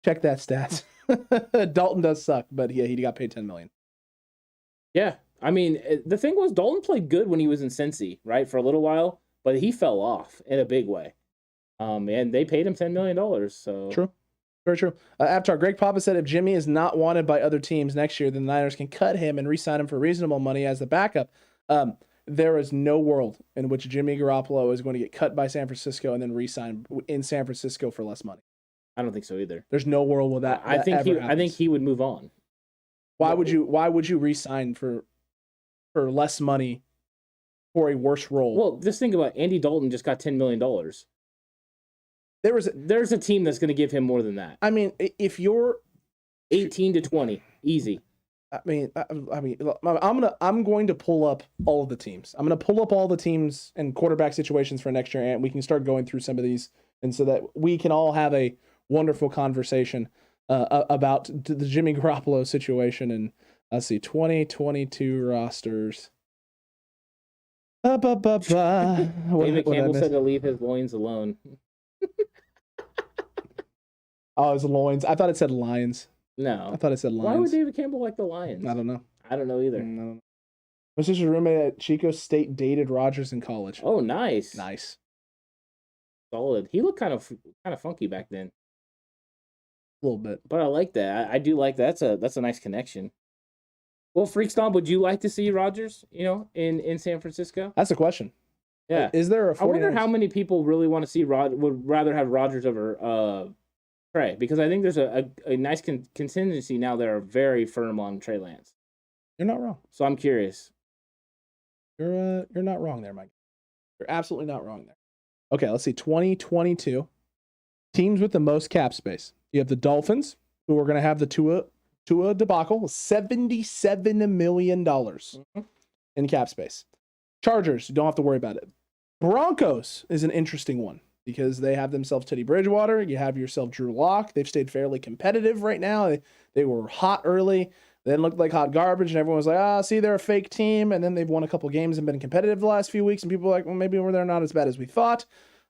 Check that stat. Dalton does suck, but yeah, he got paid $10 million. Yeah, I mean, the thing was Dalton played good when he was in Cincy, right, for a little while, but he fell off in a big way. And they paid him $10 million, so... True. Very true. Avatar, Greg Papa said if Jimmy is not wanted by other teams next year, then the Niners can cut him and re-sign him for reasonable money as the backup. There is no world in which Jimmy Garoppolo is going to get cut by San Francisco and then re-sign in San Francisco for less money. I don't think so either. There's no world where that. I think he would move on. Why would you re-sign for less money for a worse role? Well, just think about Andy Dalton just got $10 million. There's a team that's going to give him more than that. I mean, if you're 18 to 20, easy. I'm going to pull up all of the teams. I'm going to pull up all the teams and quarterback situations for next year, and we can start going through some of these, and so that we can all have a wonderful conversation about the Jimmy Garoppolo situation. And let's see, 2022 rosters. David Campbell said to leave his loins alone. Oh, his loins. I thought it said Lions. No. I thought it said Lions. Why would David Campbell like the Lions? I don't know. I don't know either. My sister's roommate at Chico State dated Rodgers in college. Oh, nice. Nice. Solid. He looked kind of funky back then. A little bit. But I like that. I do like that. That's a nice connection. Well, Freakstomp, would you like to see Rodgers, in San Francisco? That's the question. Yeah. Is there a 49ers? I wonder how many people really want to see would rather have Rodgers over Trey, because I think there's a nice contingency now that are very firm on Trey Lance. You're not wrong. So I'm curious. You're not wrong there, Mike. You're absolutely not wrong there. Okay, let's see. 2022 teams with the most cap space. You have the Dolphins, who are going to have the Tua debacle, $77 million in cap space. Chargers, you don't have to worry about it. Broncos is an interesting one, because they have themselves Teddy Bridgewater. You have yourself Drew Lock. They've stayed fairly competitive right now. They were hot early, then looked like hot garbage, and everyone was like, see, they're a fake team. And then they've won a couple games and been competitive the last few weeks, and people are like, well, maybe they're not as bad as we thought.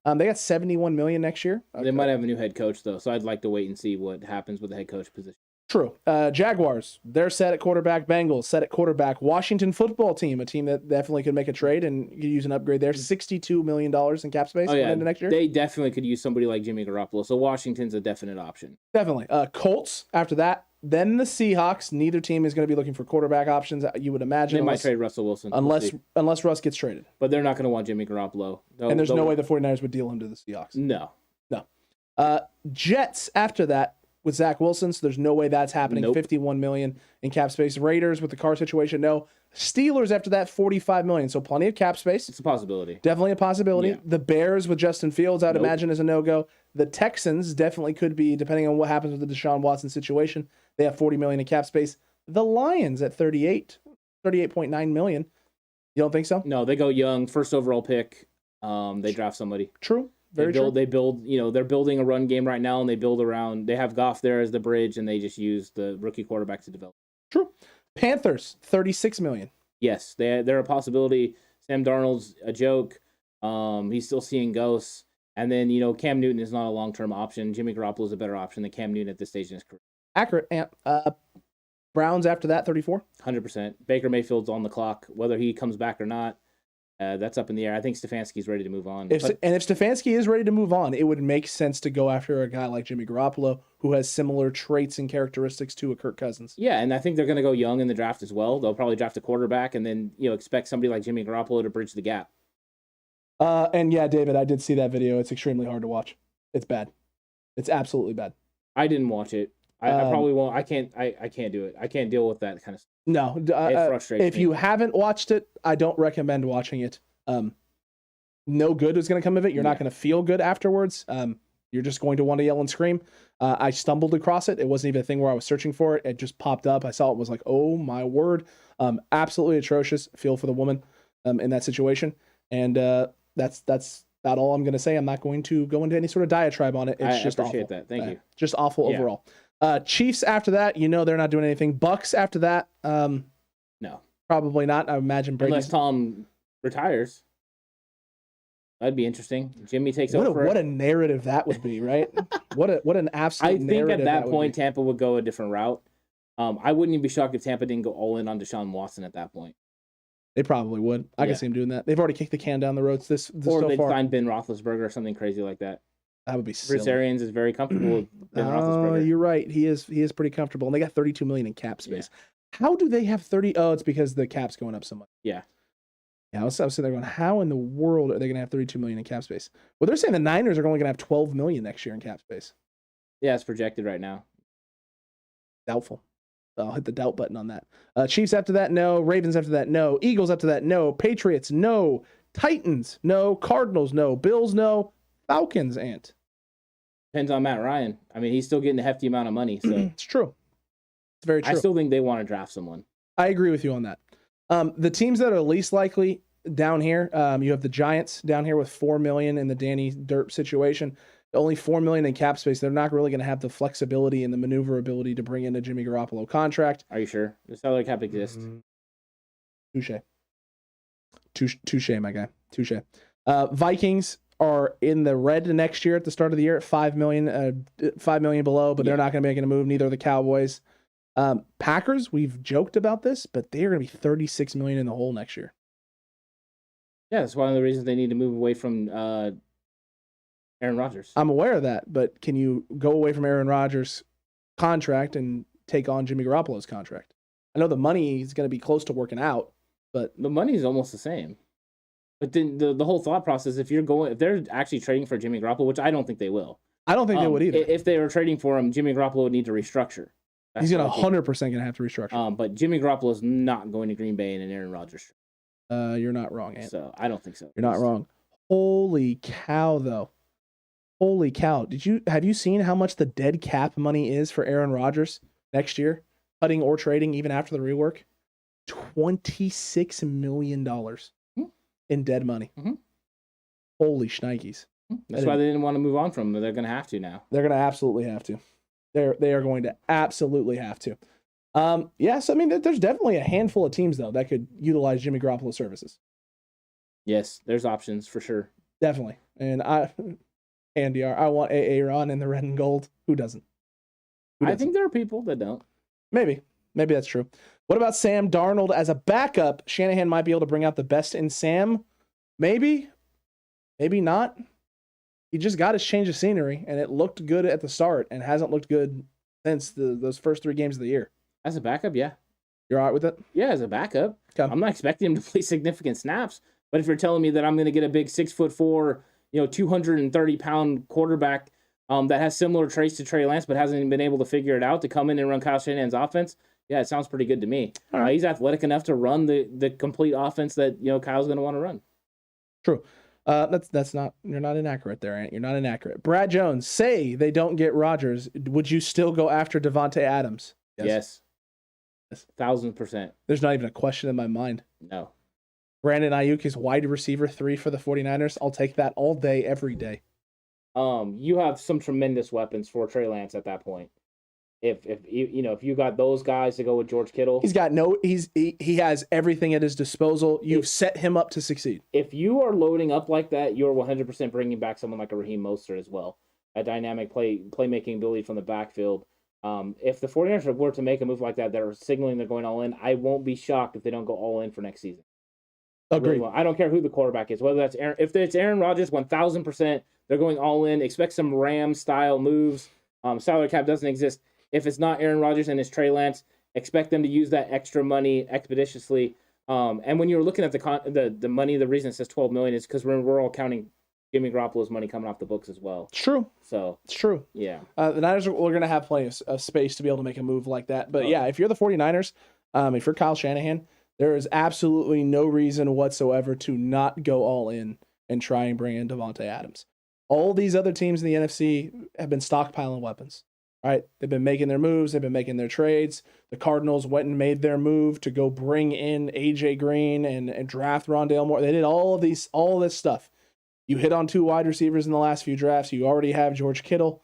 They got $71 million next year. They might have a new head coach, though, so I'd like to wait and see what happens with the head coach position. True. Jaguars, they're set at quarterback. Bengals, set at quarterback. Washington football team, a team that definitely could make a trade and could use an upgrade there. $62 million in cap space going into next year. They definitely could use somebody like Jimmy Garoppolo, so Washington's a definite option. Definitely. Colts, after that. Then the Seahawks. Neither team is going to be looking for quarterback options, you would imagine. They might trade Russell Wilson. Unless Russ gets traded. But they're not going to want Jimmy Garoppolo. And there's no way the 49ers would deal him to the Seahawks. No. Jets, after that, with Zach Wilson, so there's no way that's happening. Nope. $51 million in cap space. Raiders with the Carr situation, no. Steelers after that, $45 million, so plenty of cap space. It's a possibility. Definitely a possibility. Yeah. The Bears with Justin Fields, I'd imagine, is a no-go. The Texans definitely could be, depending on what happens with the Deshaun Watson situation. They have $40 million in cap space. The Lions at $38.9 million. You don't think so? No, they go young, first overall pick. They draft somebody. True. They build, they're building a run game right now, and they have Goff there as the bridge, and they just use the rookie quarterback to develop. True. Panthers, $36 million. Yes, they're a possibility. Sam Darnold's a joke. He's still seeing ghosts. And then, Cam Newton is not a long-term option. Jimmy Garoppolo is a better option than Cam Newton at this stage in his career. Accurate. Browns after that, 34? 100%. Baker Mayfield's on the clock. Whether he comes back or not, that's up in the air. I think Stefanski's ready to move on. If Stefanski is ready to move on, it would make sense to go after a guy like Jimmy Garoppolo, who has similar traits and characteristics to a Kirk Cousins. Yeah, and I think they're going to go young in the draft as well. They'll probably draft a quarterback and then expect somebody like Jimmy Garoppolo to bridge the gap. And yeah, David, I did see that video. It's extremely hard to watch. It's bad. It's absolutely bad. I didn't watch it. I probably won't. I can't do it. I can't deal with that kind of stuff. No, it frustrates me. If you haven't watched it, I don't recommend watching it. No good is going to come of it. You're not going to feel good afterwards. You're just going to want to yell and scream. I stumbled across it. It wasn't even a thing where I was searching for it. It just popped up. I saw it, was like, oh my word. Absolutely atrocious. Feel for the woman in that situation. And that's about all I'm going to say. I'm not going to go into any sort of diatribe on it. It's just awful. I appreciate that. Thank you. Just awful overall. Chiefs after that, they're not doing anything. Bucks after that, no, probably not. I imagine Brady. Unless Tom retires, that'd be interesting. Jimmy takes over. What a narrative that would be, right? what an absolute. I think at that point Tampa would go a different route. I wouldn't even be shocked if Tampa didn't go all in on Deshaun Watson at that point. They probably would. I can see them doing that. They've already kicked the can down the road. This or so they'd far. sign Ben Roethlisberger or something crazy like that. That would be silly. Bruce Arians is very comfortable with Ben Roethlisberger. You're right. He is pretty comfortable, and they got $32 million in cap space. Yeah. How do they have 30? Oh, it's because the cap's going up so much. Yeah. Yeah, I was sitting there going, how in the world are they going to have $32 million in cap space? Well, they're saying the Niners are only going to have $12 million next year in cap space. Yeah, it's projected right now. Doubtful. I'll hit the doubt button on that. Chiefs after that, no. Ravens after that, no. Eagles after that, no. Patriots, no. Titans, no. Cardinals, no. Bills, no. Falcons, Ant. Depends on Matt Ryan. I mean, he's still getting a hefty amount of money. So It's true. It's very true. I still think they want to draft someone. I agree with you on that. The teams that are least likely down here, you have the Giants down here with $4 million in the Danny Derp situation. Only $4 million in cap space. They're not really going to have the flexibility and the maneuverability to bring in a Jimmy Garoppolo contract. Are you sure? The salary cap exists. Touche, my guy. Touche. Vikings are in the red next year at the start of the year at $5 million below, but they're not going to be making a move. Neither are the Cowboys. Packers, we've joked about this, but they are going to be $36 million in the hole next year. Yeah, that's one of the reasons they need to move away from Aaron Rodgers. I'm aware of that, but can you go away from Aaron Rodgers' contract and take on Jimmy Garoppolo's contract? I know the money is going to be close to working out, but the money is almost the same. But then the whole thought process, if they're actually trading for Jimmy Garoppolo, which I don't think they will. I don't think they would either. If they were trading for him, Jimmy Garoppolo would need to restructure. He's going to 100% going to have to restructure. But Jimmy Garoppolo is not going to Green Bay in an Aaron Rodgers. You're not wrong, Ant. So I don't think so. You're not wrong. Holy cow, though. Holy cow. Have you seen how much the dead cap money is for Aaron Rodgers next year? Cutting or trading even after the rework? $26 million in dead money. Mm-hmm. Holy shnikes. That's why they didn't want to move on from him. They're going to have to now. They're going to absolutely have to. They are going to absolutely have to. Yes, I mean, there's definitely a handful of teams, though, that could utilize Jimmy Garoppolo's services. Yes, there's options for sure. Definitely. And Andy, I want Aaron in the red and gold. Who doesn't? I think there are people that don't. Maybe that's true. What about Sam Darnold as a backup? Shanahan might be able to bring out the best in Sam. Maybe not. He just got his change of scenery, and it looked good at the start and hasn't looked good since those first 3 games of the year. As a backup, yeah. You're all right with it? Yeah, as a backup. Okay. I'm not expecting him to play significant snaps, but if you're telling me that I'm going to get a big 6'4", 230-pound quarterback that has similar traits to Trey Lance but hasn't been able to figure it out to come in and run Kyle Shanahan's offense, yeah, it sounds pretty good to me. Right. He's athletic enough to run the complete offense that Kyle's going to want to run. True. That's not, you're not inaccurate there, Ant. You're not inaccurate. Brad Jones, say they don't get Rodgers. Would you still go after Devontae Adams? Yes. 1,000%. There's not even a question in my mind. No. Brandon Ayuk is wide receiver 3 for the 49ers. I'll take that all day, every day. You have some tremendous weapons for Trey Lance at that point. If you got those guys to go with George Kittle, he has everything at his disposal. You've set him up to succeed. If you are loading up like that, you're 100% bringing back someone like a Raheem Mostert as well, a dynamic playmaking ability from the backfield. If the 49ers were to make a move like that, they're signaling they're going all in, I won't be shocked if they don't go all in for next season. Agreed. I don't care who the quarterback is, whether that's if it's Aaron Rodgers, 1,000%, they're going all in. Expect some Rams style moves. Salary cap doesn't exist. If it's not Aaron Rodgers and it's Trey Lance, expect them to use that extra money expeditiously. And when you're looking at the money, the reason it says $12 million is because we're all counting Jimmy Garoppolo's money coming off the books as well. It's true. So it's true. Yeah. The Niners are going to have plenty of space to be able to make a move like that. But yeah, if you're the 49ers, if you're Kyle Shanahan, there is absolutely no reason whatsoever to not go all in and try and bring in Devontae Adams. All these other teams in the NFC have been stockpiling weapons. Right? They've been making their moves. They've been making their trades. The Cardinals went and made their move to go bring in AJ Green and draft Rondale Moore. They did all this stuff. You hit on 2 wide receivers in the last few drafts. You already have George Kittle.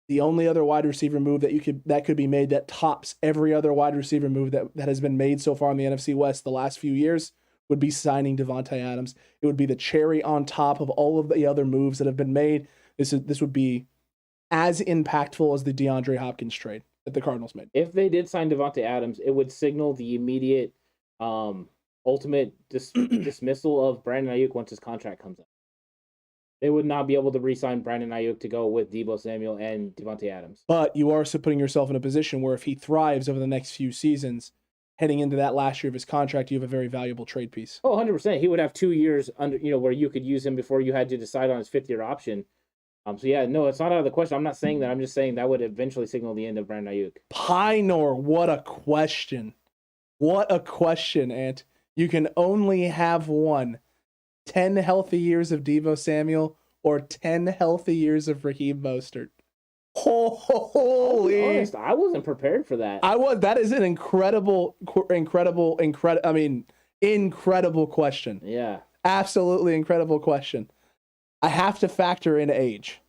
The only other wide receiver move that could be made that tops every other wide receiver move that has been made so far in the NFC West the last few years would be signing Devontae Adams. It would be the cherry on top of all of the other moves that have been made. This would be as impactful as the DeAndre Hopkins trade that the Cardinals made. If they did sign Devontae Adams, it would signal the immediate ultimate dismissal of Brandon Ayuk once his contract comes up. They would not be able to re-sign Brandon Ayuk to go with Deebo Samuel and Devontae Adams. But you are also putting yourself in a position where if he thrives over the next few seasons, heading into that last year of his contract, you have a very valuable trade piece. Oh, 100%. He would have 2 years under, where you could use him before you had to decide on his 5th-year option. So yeah, no, it's not out of the question. I'm not saying that. I'm just saying that would eventually signal the end of Brandon Ayuk. Pinor, what a question. What a question, Ant. You can only have one. 10 healthy years of Deebo Samuel or 10 healthy years of Raheem Mostert. Holy! Honest, I wasn't prepared for that. That is an incredible question. Yeah. Absolutely incredible question. I have to factor in age.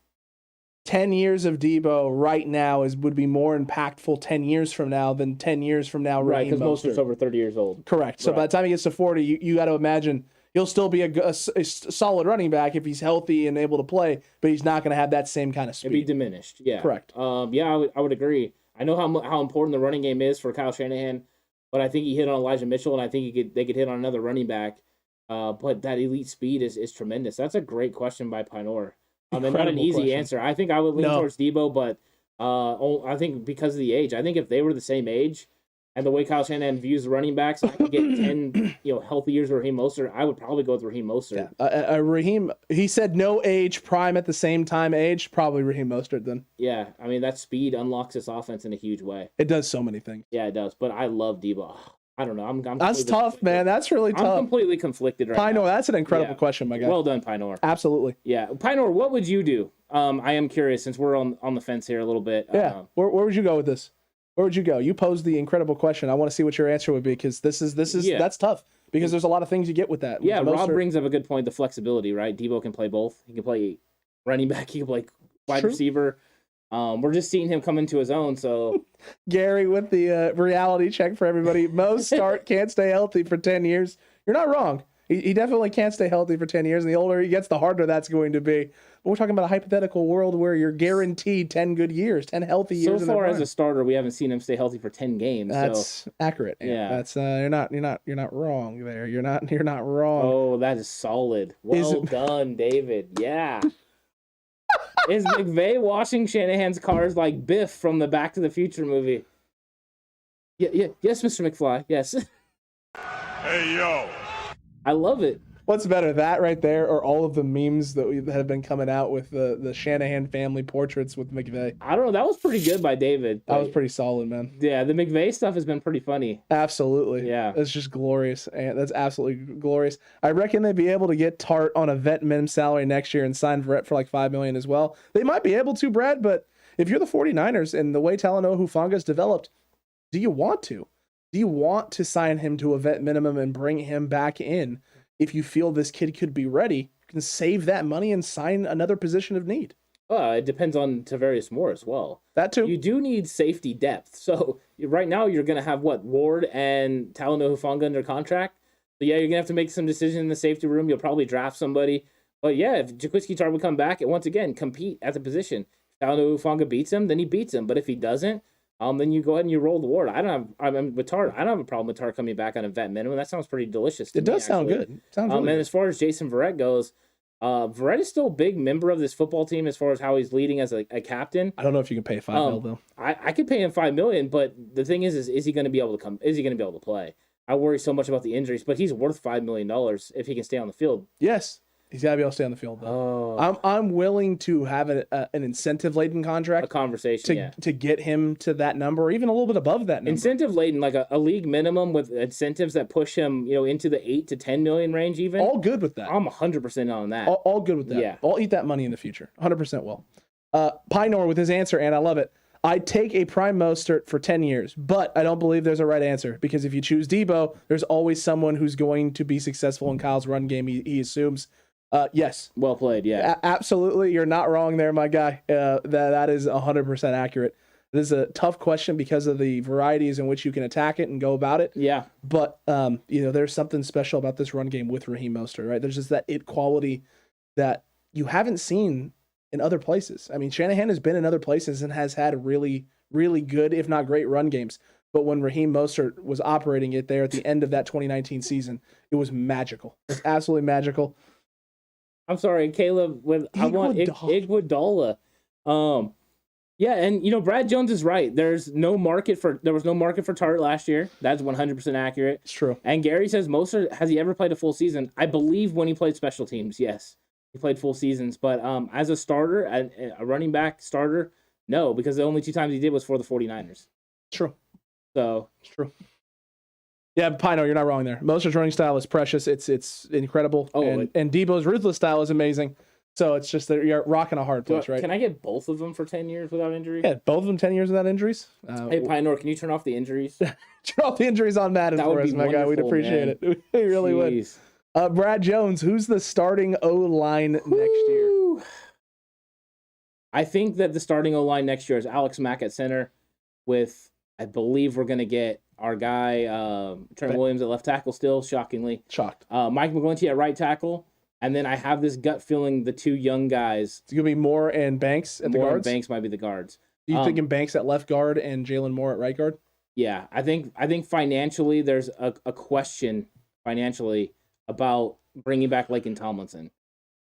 10 years of Deebo right now would be more impactful 10 years from now than 10 years from now. Right, because Mostert's over 30 years old. Correct. So by the time he gets to 40, you got to imagine he'll still be a solid running back if he's healthy and able to play, but he's not going to have that same kind of speed. It'd be diminished, yeah. Correct. Yeah, I would agree. I know how important the running game is for Kyle Shanahan, but I think he hit on Elijah Mitchell, and I think they could hit on another running back. But that elite speed is tremendous. That's a great question by Pinor. And not an easy answer. I think I would lean towards Deebo, but I think because of the age. I think if they were the same age and the way Kyle Shanahan views the running backs, I could get 10 healthy years of Raheem Mostert. I would probably go with Raheem Mostert. Yeah. Raheem, he said no age, prime at the same time age, probably Raheem Mostert then. Yeah, I mean, that speed unlocks this offense in a huge way. It does so many things. Yeah, it does. But I love Deebo. I don't know. I'm that's tough, man. That's really tough. I'm completely conflicted right now. Pinor, that's an incredible question, my guy. Well done, Pinor. Absolutely. Yeah. Pinor, what would you do? I am curious since we're on the fence here a little bit. Yeah. Where would you go with this? Where would you go? You posed the incredible question. I want to see what your answer would be because this is that's tough because there's a lot of things you get with that. Yeah, Rob brings up a good point, the flexibility, right? Deebo can play both. He can play running back. He can play wide receiver. We're just seeing him come into his own. So Gary with the reality check for everybody. Mostert can't stay healthy for 10 years. You're not wrong. He definitely can't stay healthy for 10 years. And the older he gets, the harder that's going to be. But we're talking about a hypothetical world where you're guaranteed 10 good years, 10 healthy years. So far as a starter, we haven't seen him stay healthy for 10 games. That's accurate. Yeah. That's you're not wrong there. You're not wrong. Oh, that is solid. Well done, David. Yeah. Is McVay washing Shanahan's cars like Biff from the Back to the Future movie? Yeah. Yes, Mr. McFly. Yes. Hey, yo. I love it. What's better, that right there, or all of the memes that have been coming out with the Shanahan family portraits with McVay? I don't know. That was pretty good by David. That was pretty solid, man. Yeah, the McVay stuff has been pretty funny. Absolutely. Yeah. It's just glorious. And that's absolutely glorious. I reckon they'd be able to get Tart on a vet minimum salary next year and sign Verrett for like $5 million as well. They might be able to, Brad, but if you're the 49ers and the way Talanoa Hufanga's developed, do you want to? Do you want to sign him to a vet minimum and bring him back in? If you feel this kid could be ready, you can save that money and sign another position of need. It depends on Tavarius Moore as well. That too. You do need safety depth. So right now you're going to have Ward and Talanoa Hufanga under contract. So yeah, you're going to have to make some decisions in the safety room. You'll probably draft somebody. But yeah, if Jaquiski Tartt would come back and once again compete at the position, if Talanoa Hufanga beats him, then he beats him. But if he doesn't, then you go ahead and you roll the Ward. I don't have a problem with Tartt coming back on a vet minimum. That sounds pretty delicious to me. It does sound good. Sounds really and good. as far as Jason Verrett goes, Verrett is still a big member of this football team as far as how he's leading as a captain. I don't know if you can pay $5 million though. I could pay him $5 million, but the thing is he going to be able to come? Is he going to be able to play? I worry so much about the injuries, but he's worth $5 million if he can stay on the field. Yes. He's got to be able to stay on the field, though. I'm willing to have an incentive-laden contract. A conversation, to get him to that number, or even a little bit above that number. Incentive-laden, like a league minimum with incentives that push him, into the 8 to 10 million range even. All good with that. I'm 100% on that. All good with that. Yeah. I'll eat that money in the future. 100% will. Pinor with his answer, and I love it. I'd take a prime Mostert for 10 years, but I don't believe there's a right answer because if you choose Deebo, there's always someone who's going to be successful in Kyle's run game, he assumes. Yes. Well played, yeah. Absolutely. You're not wrong there, my guy. That is 100% accurate. This is a tough question because of the varieties in which you can attack it and go about it. Yeah. But, there's something special about this run game with Raheem Mostert, right? There's just that it quality that you haven't seen in other places. I mean, Shanahan has been in other places and has had really, really good, if not great, run games. But when Raheem Mostert was operating it there at the end of that 2019 season, it was magical. It's absolutely magical. I'm sorry, Caleb. I want Iguodala. Yeah, and Brad Jones is right. There was no market for Tart last year. That's 100% accurate. It's true. And Gary says has he ever played a full season? I believe when he played special teams, yes. He played full seasons, but as a starter, a running back starter, no, because the only 2 times he did was for the 49ers. True. So, it's true. Yeah, Pino, you're not wrong there. Mostert's running style is precious. It's incredible. And Debo's ruthless style is amazing. So it's just that you're rocking a hard place, right? Can I get both of them for 10 years without injury? Yeah, both of them 10 years without injuries. Hey, Pinor, can you turn off the injuries? Turn off the injuries on Madden for us, my guy. We'd appreciate it. We really would. Brad Jones, who's the starting O-line next year? I think that the starting O-line next year is Alex Mack at center with, I believe we're going to get our guy, Trent Williams at left tackle still, shockingly. Shocked. Mike McGlinchey at right tackle. And then I have this gut feeling the 2 young guys. It's going to be Moore and Banks at the guards? Moore and Banks might be the guards. You thinking Banks at left guard and Jalen Moore at right guard? Yeah, I think financially there's a question financially about bringing back Laken Tomlinson.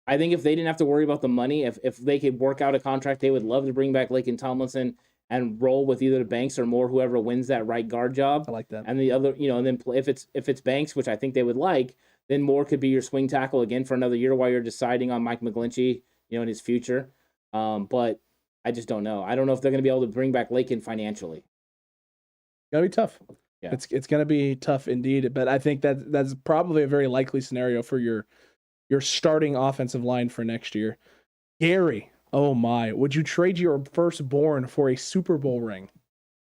I think if they didn't have to worry about the money, if they could work out a contract, they would love to bring back Laken Tomlinson and roll with either Banks or Moore, whoever wins that right guard job. I like that. And the other, and then if it's Banks, which I think they would like, then Moore could be your swing tackle again for another year while you're deciding on Mike McGlinchey, in his future. But I just don't know. I don't know if they're going to be able to bring back Laken financially. It's going to be tough. Yeah. It's going to be tough indeed. But I think that's probably a very likely scenario for your starting offensive line for next year. Gary, oh my, would you trade your firstborn for a Super Bowl ring?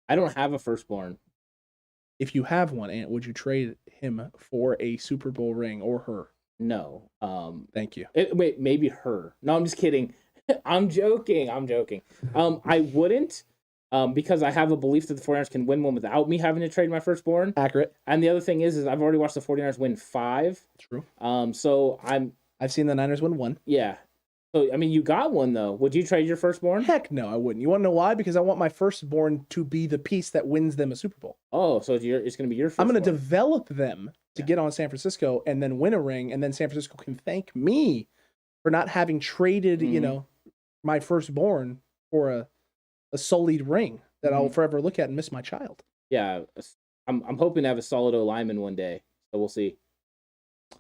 I don't have a firstborn. If you have one, Ant, would you trade him for a Super Bowl ring or her? No. Thank you. Wait, maybe her. No, I'm just kidding. I'm joking. I wouldn't, because I have a belief that the 49ers can win one without me having to trade my firstborn. Accurate. And the other thing is I've already watched the 49ers win 5. True. So I've seen the Niners win 1. Yeah. So, you got one, though. Would you trade your firstborn? Heck no, I wouldn't. You want to know why? Because I want my firstborn to be the piece that wins them a Super Bowl. Oh, so it's going to be your firstborn. I'm going to develop them to get on San Francisco and then win a ring, and then San Francisco can thank me for not having traded, my firstborn for a solid ring that I'll forever look at and miss my child. Yeah, I'm hoping to have a solid O-lineman one day, so we'll see.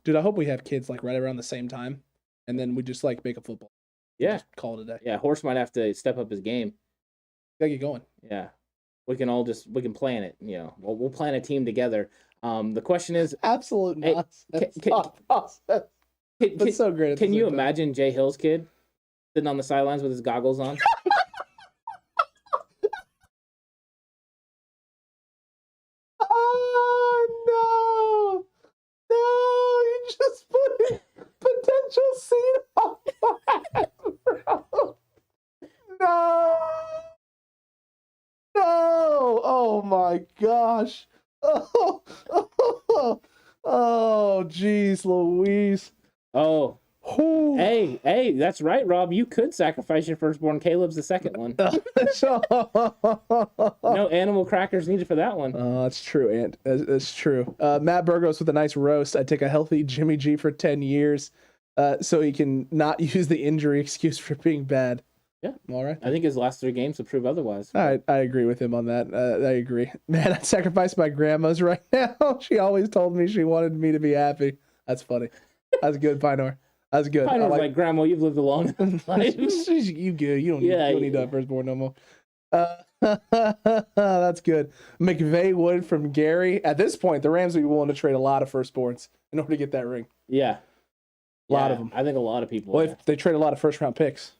Dude, I hope we have kids like right around the same time. And then we just like make a football. Yeah. Just call it a day. Yeah, Horse might have to step up his game. Gotta get going. Yeah. We can plan it, We'll plan a team together. The question is absolute nonsense. That's so great. Can you imagine Jay Hill's kid sitting on the sidelines with his goggles on? Oh no. No, you just put it. Potential seed on fire, bro. No. Oh my gosh. Oh, geez, Louise. Oh. Hey, that's right, Rob. You could sacrifice your firstborn. Caleb's the second one. No animal crackers needed for that one. Oh, that's true, Ant. That's true. Matt Burgos with a nice roast. I take a healthy Jimmy G for 10 years so he can not use the injury excuse for being bad. Yeah. All right. I think his last 3 games would prove otherwise. I agree with him on that. I agree. Man, I sacrificed my grandma's right now. She always told me she wanted me to be happy. That's funny. That's good, Pinor. That's good. Pinor's like, Grandma, you've lived a long life. You good. You don't need that firstborn no more. That's good. McVay Wood from Gary. At this point, the Rams would be willing to trade a lot of firstborns in order to get that ring. Yeah. A lot of them. I think a lot of people. Well, if they trade a lot of first-round picks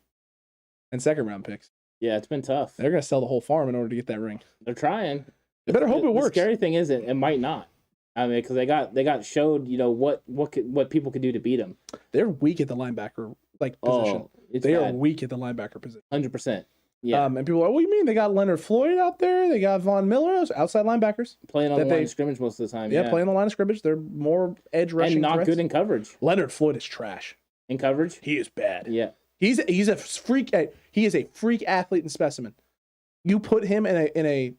and second-round picks. Yeah, it's been tough. They're going to sell the whole farm in order to get that ring. They're trying. They better hope it works. The scary thing is it might not. I mean, because they got showed, what people could do to beat them. They're weak at the linebacker position. They are weak at the linebacker position. 100%. Yeah. And people are like, what do you mean? They got Leonard Floyd out there. They got Von Miller, outside linebackers. Playing on the line of scrimmage most of the time. Yeah, playing on the line of scrimmage. They're more edge rushing and not threats. Good in coverage. Leonard Floyd is trash. In coverage? He is bad. Yeah. He's a freak. He is a freak athlete and specimen. You put him if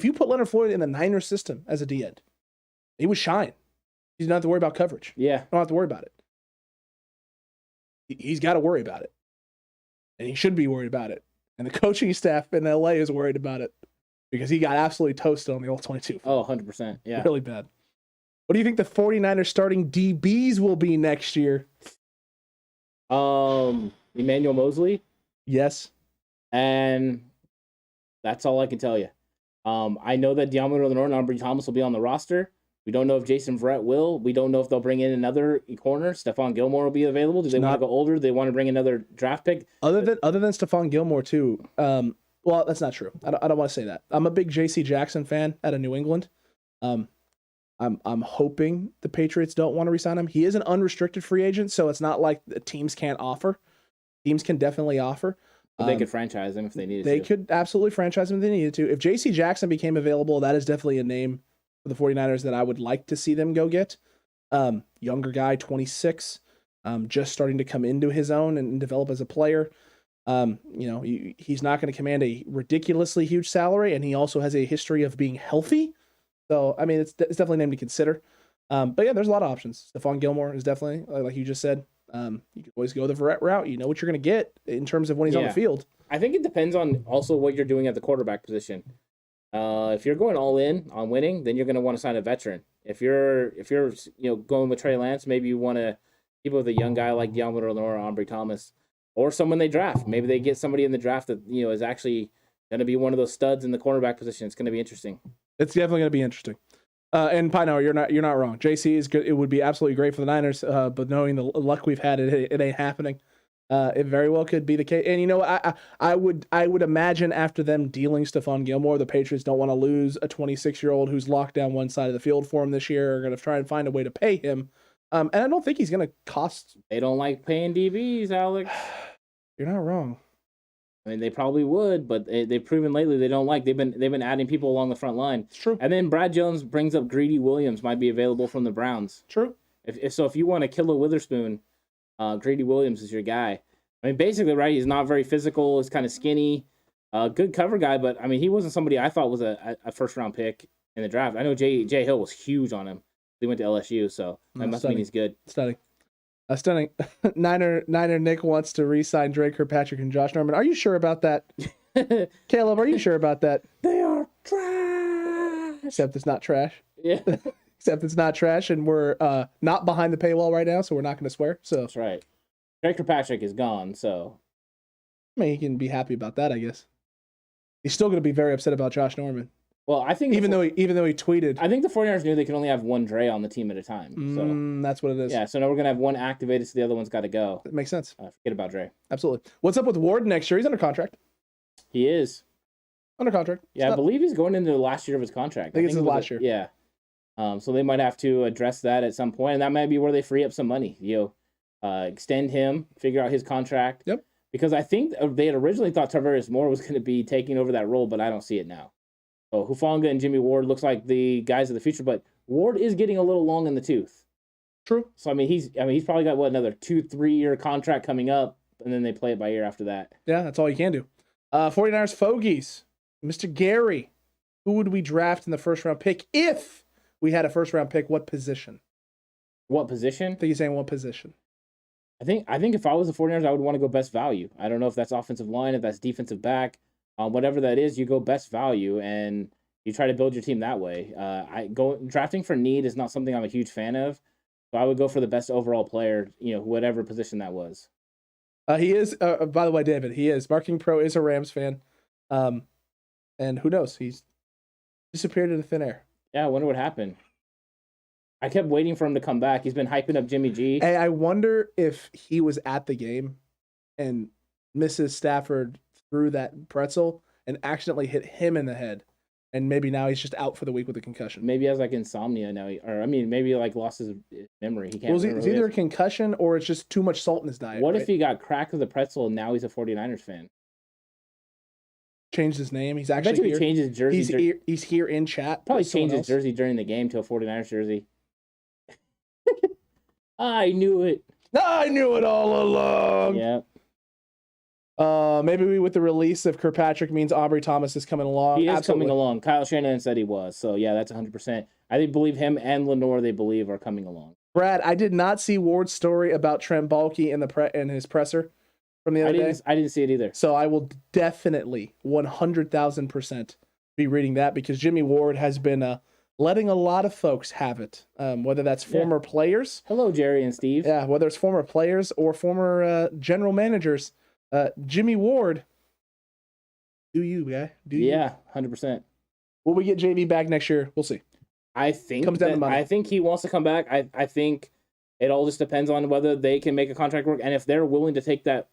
you put Leonard Floyd in the Niners system as a D end, he would shine. He's not have to worry about coverage. Yeah. Don't have to worry about it. He's got to worry about it. and he should be worried about it. And the coaching staff in LA is worried about it because he got absolutely toasted on the All-22. Oh, 100%. Yeah. Really bad. What do you think the 49ers starting DBs will be next year? Emmanuel Mosley. Yes. And that's all I can tell you. I know that Deommodore Lenoir and Ambry Thomas will be on the roster. We don't know if Jason Verrett will. We don't know if they'll bring in another corner. Stephon Gilmore will be available. Do they want to go older? Do they want to bring another draft pick? Other than Stephon Gilmore too. Well, that's not true. I don't want to say that. I'm a big J.C. Jackson fan out of New England. I'm hoping the Patriots don't want to resign him. He is an unrestricted free agent, so it's not like the teams can't offer. Teams can definitely offer. But they could franchise him if they needed to. They could absolutely franchise him if they needed to. If J.C. Jackson became available, that is definitely a name for the 49ers that I would like to see them go get. Younger guy, 26, just starting to come into his own and develop as a player. He's not going to command a ridiculously huge salary, and he also has a history of being healthy. So, I mean, it's definitely a name to consider. But yeah, there's a lot of options. Stephon Gilmore is definitely, like you just said, you can always go the Verrett route. You know what you're going to get in terms of when he's on the field. I think it depends on also what you're doing at the quarterback position. If you're going all in on winning, then you're going to want to sign a veteran. If you're going with Trey Lance, maybe you want to keep with a young guy like Deommodore Lenoir or Ambry Thomas, or someone they draft. Maybe they get somebody in the draft that is actually going to be one of those studs in the cornerback position. It's going to be interesting. It's definitely going to be interesting. And Pino, you're not wrong. JC is good. It would be absolutely great for the Niners, but knowing the luck we've had, it ain't happening. It very well could be the case. And I would imagine after them dealing Stephon Gilmore, the Patriots don't want to lose a 26-year-old who's locked down one side of the field for him this year. Are going to try and find a way to pay him. And I don't think he's going to cost. They don't like paying DBs, Alex. You're not wrong. I mean, they probably would, but they've proven lately they don't like. They've been adding people along the front line. It's true. And then Brad Jones brings up Greedy Williams might be available from the Browns. True. If you want to kill a Witherspoon, Greedy Williams is your guy. I mean, basically, right? He's not very physical. He's kind of skinny. Good cover guy, but I mean, he wasn't somebody I thought was a first round pick in the draft. I know Jay Hill was huge on him. He went to LSU, so that must mean he's good. Stunning. Niner Nick wants to re-sign Drake Kirkpatrick and Josh Norman. Are you sure about that? Caleb, are you sure about that? They are trash. Except it's not trash. Yeah. Except it's not trash, and we're not behind the paywall right now, so we're not going to swear. So that's right. Drake Kirkpatrick is gone, so I mean, he can be happy about that, I guess. He's still going to be very upset about Josh Norman. Well, I think even though he tweeted, I think the 49ers knew they could only have one Dre on the team at a time. So that's what it is. Yeah, so now we're gonna have one activated, so the other one's got to go. That makes sense. Forget about Dre. Absolutely. What's up with Ward next year? He's under contract. He is under contract. Yeah, I believe he's going into the last year of his contract. I think it's his last year. Yeah. So they might have to address that at some point, and that might be where they free up some money. Extend him, figure out his contract. Yep. Because I think they had originally thought Tarvarius Moore was going to be taking over that role, but I don't see it now. So Hufanga and Jimmy Ward looks like the guys of the future, but Ward is getting a little long in the tooth. True. So he's probably got another 2-3 year contract coming up, and then they play it by ear after that. Yeah, that's all you can do. 49ers Fogies, Mr. Gary, who would we draft in the first round pick if we had a first round pick? What position? What position? I think he's saying what position. I think if I was the 49ers, I would want to go best value. I don't know if that's offensive line, if that's defensive back. Whatever that is, you go best value and you try to build your team that way. Drafting for need is not something I'm a huge fan of. So I would go for the best overall player, whatever position that was. He is, by the way, David, he is. Marking Pro is a Rams fan. And who knows? He's disappeared into thin air. Yeah, I wonder what happened. I kept waiting for him to come back. He's been hyping up Jimmy G. Hey, I wonder if he was at the game and Mrs. Stafford threw that pretzel and accidentally hit him in the head. And maybe now he's just out for the week with a concussion. Maybe he has insomnia now. Maybe he lost his memory. He can't. It's either a concussion or it's just too much salt in his diet. What if he got cracked with a pretzel and now he's a 49ers fan? Changed his name. He's actually. I bet you he changed his jersey. He's here in chat. Probably changed his jersey during the game to a 49ers jersey. I knew it. I knew it all along. Yeah. Maybe with the release of Kirkpatrick means Ambry Thomas is coming along. He is coming along. Kyle Shanahan said he was. So, yeah, that's 100%. I believe him and Lenoir, they believe, are coming along. Brad, I did not see Ward's story about Trent Baalke in his presser. from the other day? I didn't see it either. So I will definitely 100,000% be reading that because Jimmy Ward has been letting a lot of folks have it, whether that's former players. Hello, Jerry and Steve. Yeah, whether it's former players or former general managers. Jimmy Ward, do you, guy? Do you? Yeah, 100%. Will we get JV back next year? We'll see. I think Comes down to money. I think he wants to come back. I think it all just depends on whether they can make a contract work and if they're willing to take that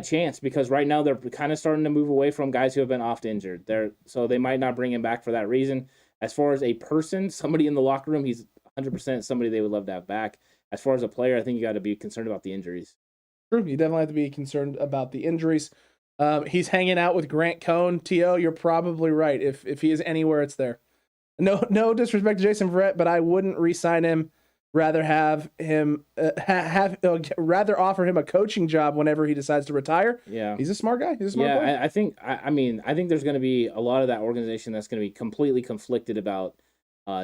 chance, because right now they're kind of starting to move away from guys who have been oft injured. So they might not bring him back for that reason. As far as a person, somebody in the locker room, he's 100% somebody they would love to have back. As far as a player, I think you got to be concerned about the injuries. True, you definitely have to be concerned about the injuries. He's hanging out with Grant Cohn. T.O., you're probably right. If he is anywhere, it's there. No disrespect to Jason Verrett, but I wouldn't re-sign him. Rather have him rather offer him a coaching job whenever he decides to retire. Yeah, he's a smart guy. He's a smart player. I think there's going to be a lot of that organization that's going to be completely conflicted about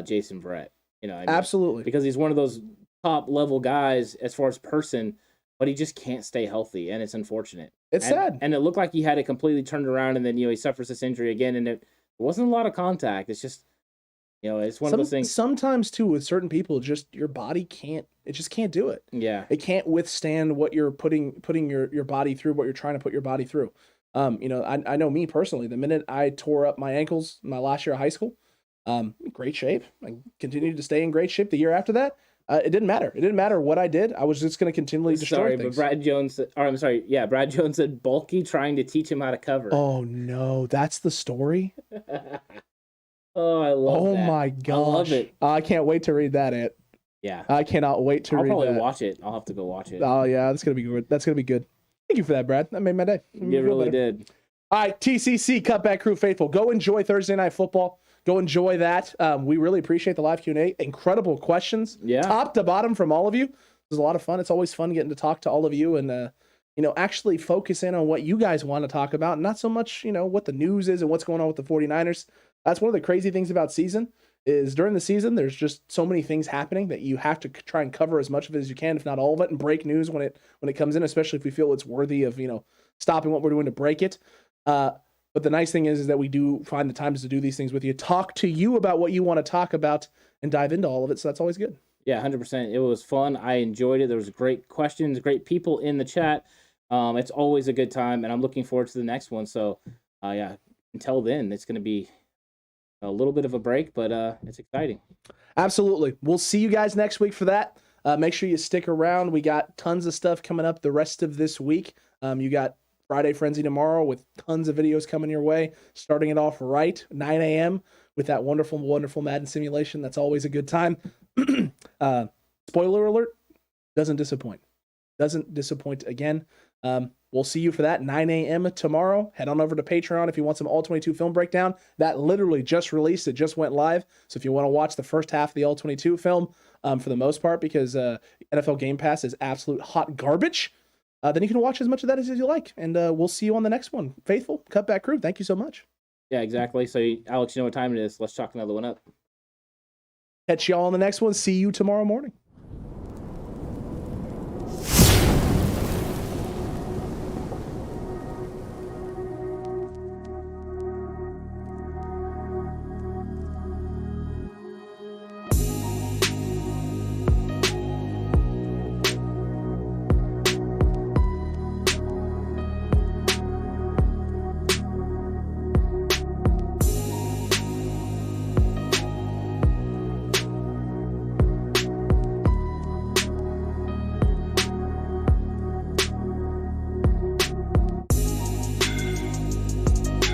Jason Verrett. Absolutely, because he's one of those top level guys as far as person, but he just can't stay healthy, and it's unfortunate. It's sad, and it looked like he had it completely turned around, and then he suffers this injury again, and it wasn't a lot of contact. It's just. It's one of those things. Sometimes too, with certain people, just your body just can't do it. Yeah, it can't withstand what you're putting your body through, what you're trying to put your body through. I know me personally. The minute I tore up my ankles my last year of high school, great shape. I continued to stay in great shape the year after that. It didn't matter. It didn't matter what I did. I was just going to continually destroy things. But Brad Jones. Brad Jones said Bulky trying to teach him how to cover. Oh no, that's the story. Oh, I love that. Oh my gosh. I love it. I can't wait to read that, Ant. Yeah. I cannot wait to read that. I'll probably watch it. I'll have to go watch it. Oh, yeah. That's going to be good. That's going to be good. Thank you for that, Brad. That made my day. It really did. All right, TCC, Cutback Crew faithful. Go enjoy Thursday Night Football. Go enjoy that. We really appreciate the live Q&A. Incredible questions. Yeah. Top to bottom from all of you. It was a lot of fun. It's always fun getting to talk to all of you and, actually focus in on what you guys want to talk about, not so much, what the news is and what's going on with the 49ers. That's one of the crazy things about season is during the season, there's just so many things happening that you have to try and cover as much of it as you can, if not all of it, and break news when it comes in, especially if we feel it's worthy of, stopping what we're doing to break it. But the nice thing is that we do find the times to do these things with you, talk to you about what you want to talk about and dive into all of it. So that's always good. Yeah, 100%. It was fun. I enjoyed it. There was great questions, great people in the chat. It's always a good time, and I'm looking forward to the next one. So, until then, it's going to be a little bit of a break, but it's exciting. Absolutely. We'll see you guys next week for that. Make sure you stick around. We got tons of stuff coming up the rest of this week. You got Friday Frenzy tomorrow with tons of videos coming your way, starting it off right, 9 a.m. with that wonderful, wonderful Madden simulation. That's always a good time. Spoiler alert, doesn't disappoint. Doesn't disappoint again. We'll see you for that, 9 a.m. tomorrow. Head on over to Patreon if you want some All-22 film breakdown. That literally just released. It just went live. So if you want to watch the first half of the All-22 film, for the most part, because NFL Game Pass is absolute hot garbage, then you can watch as much of that as you like. And we'll see you on the next one. Faithful Cutback Crew, thank you so much. Yeah, exactly. So, Alex, you know what time it is. Let's chalk another one up. Catch y'all on the next one. See you tomorrow morning.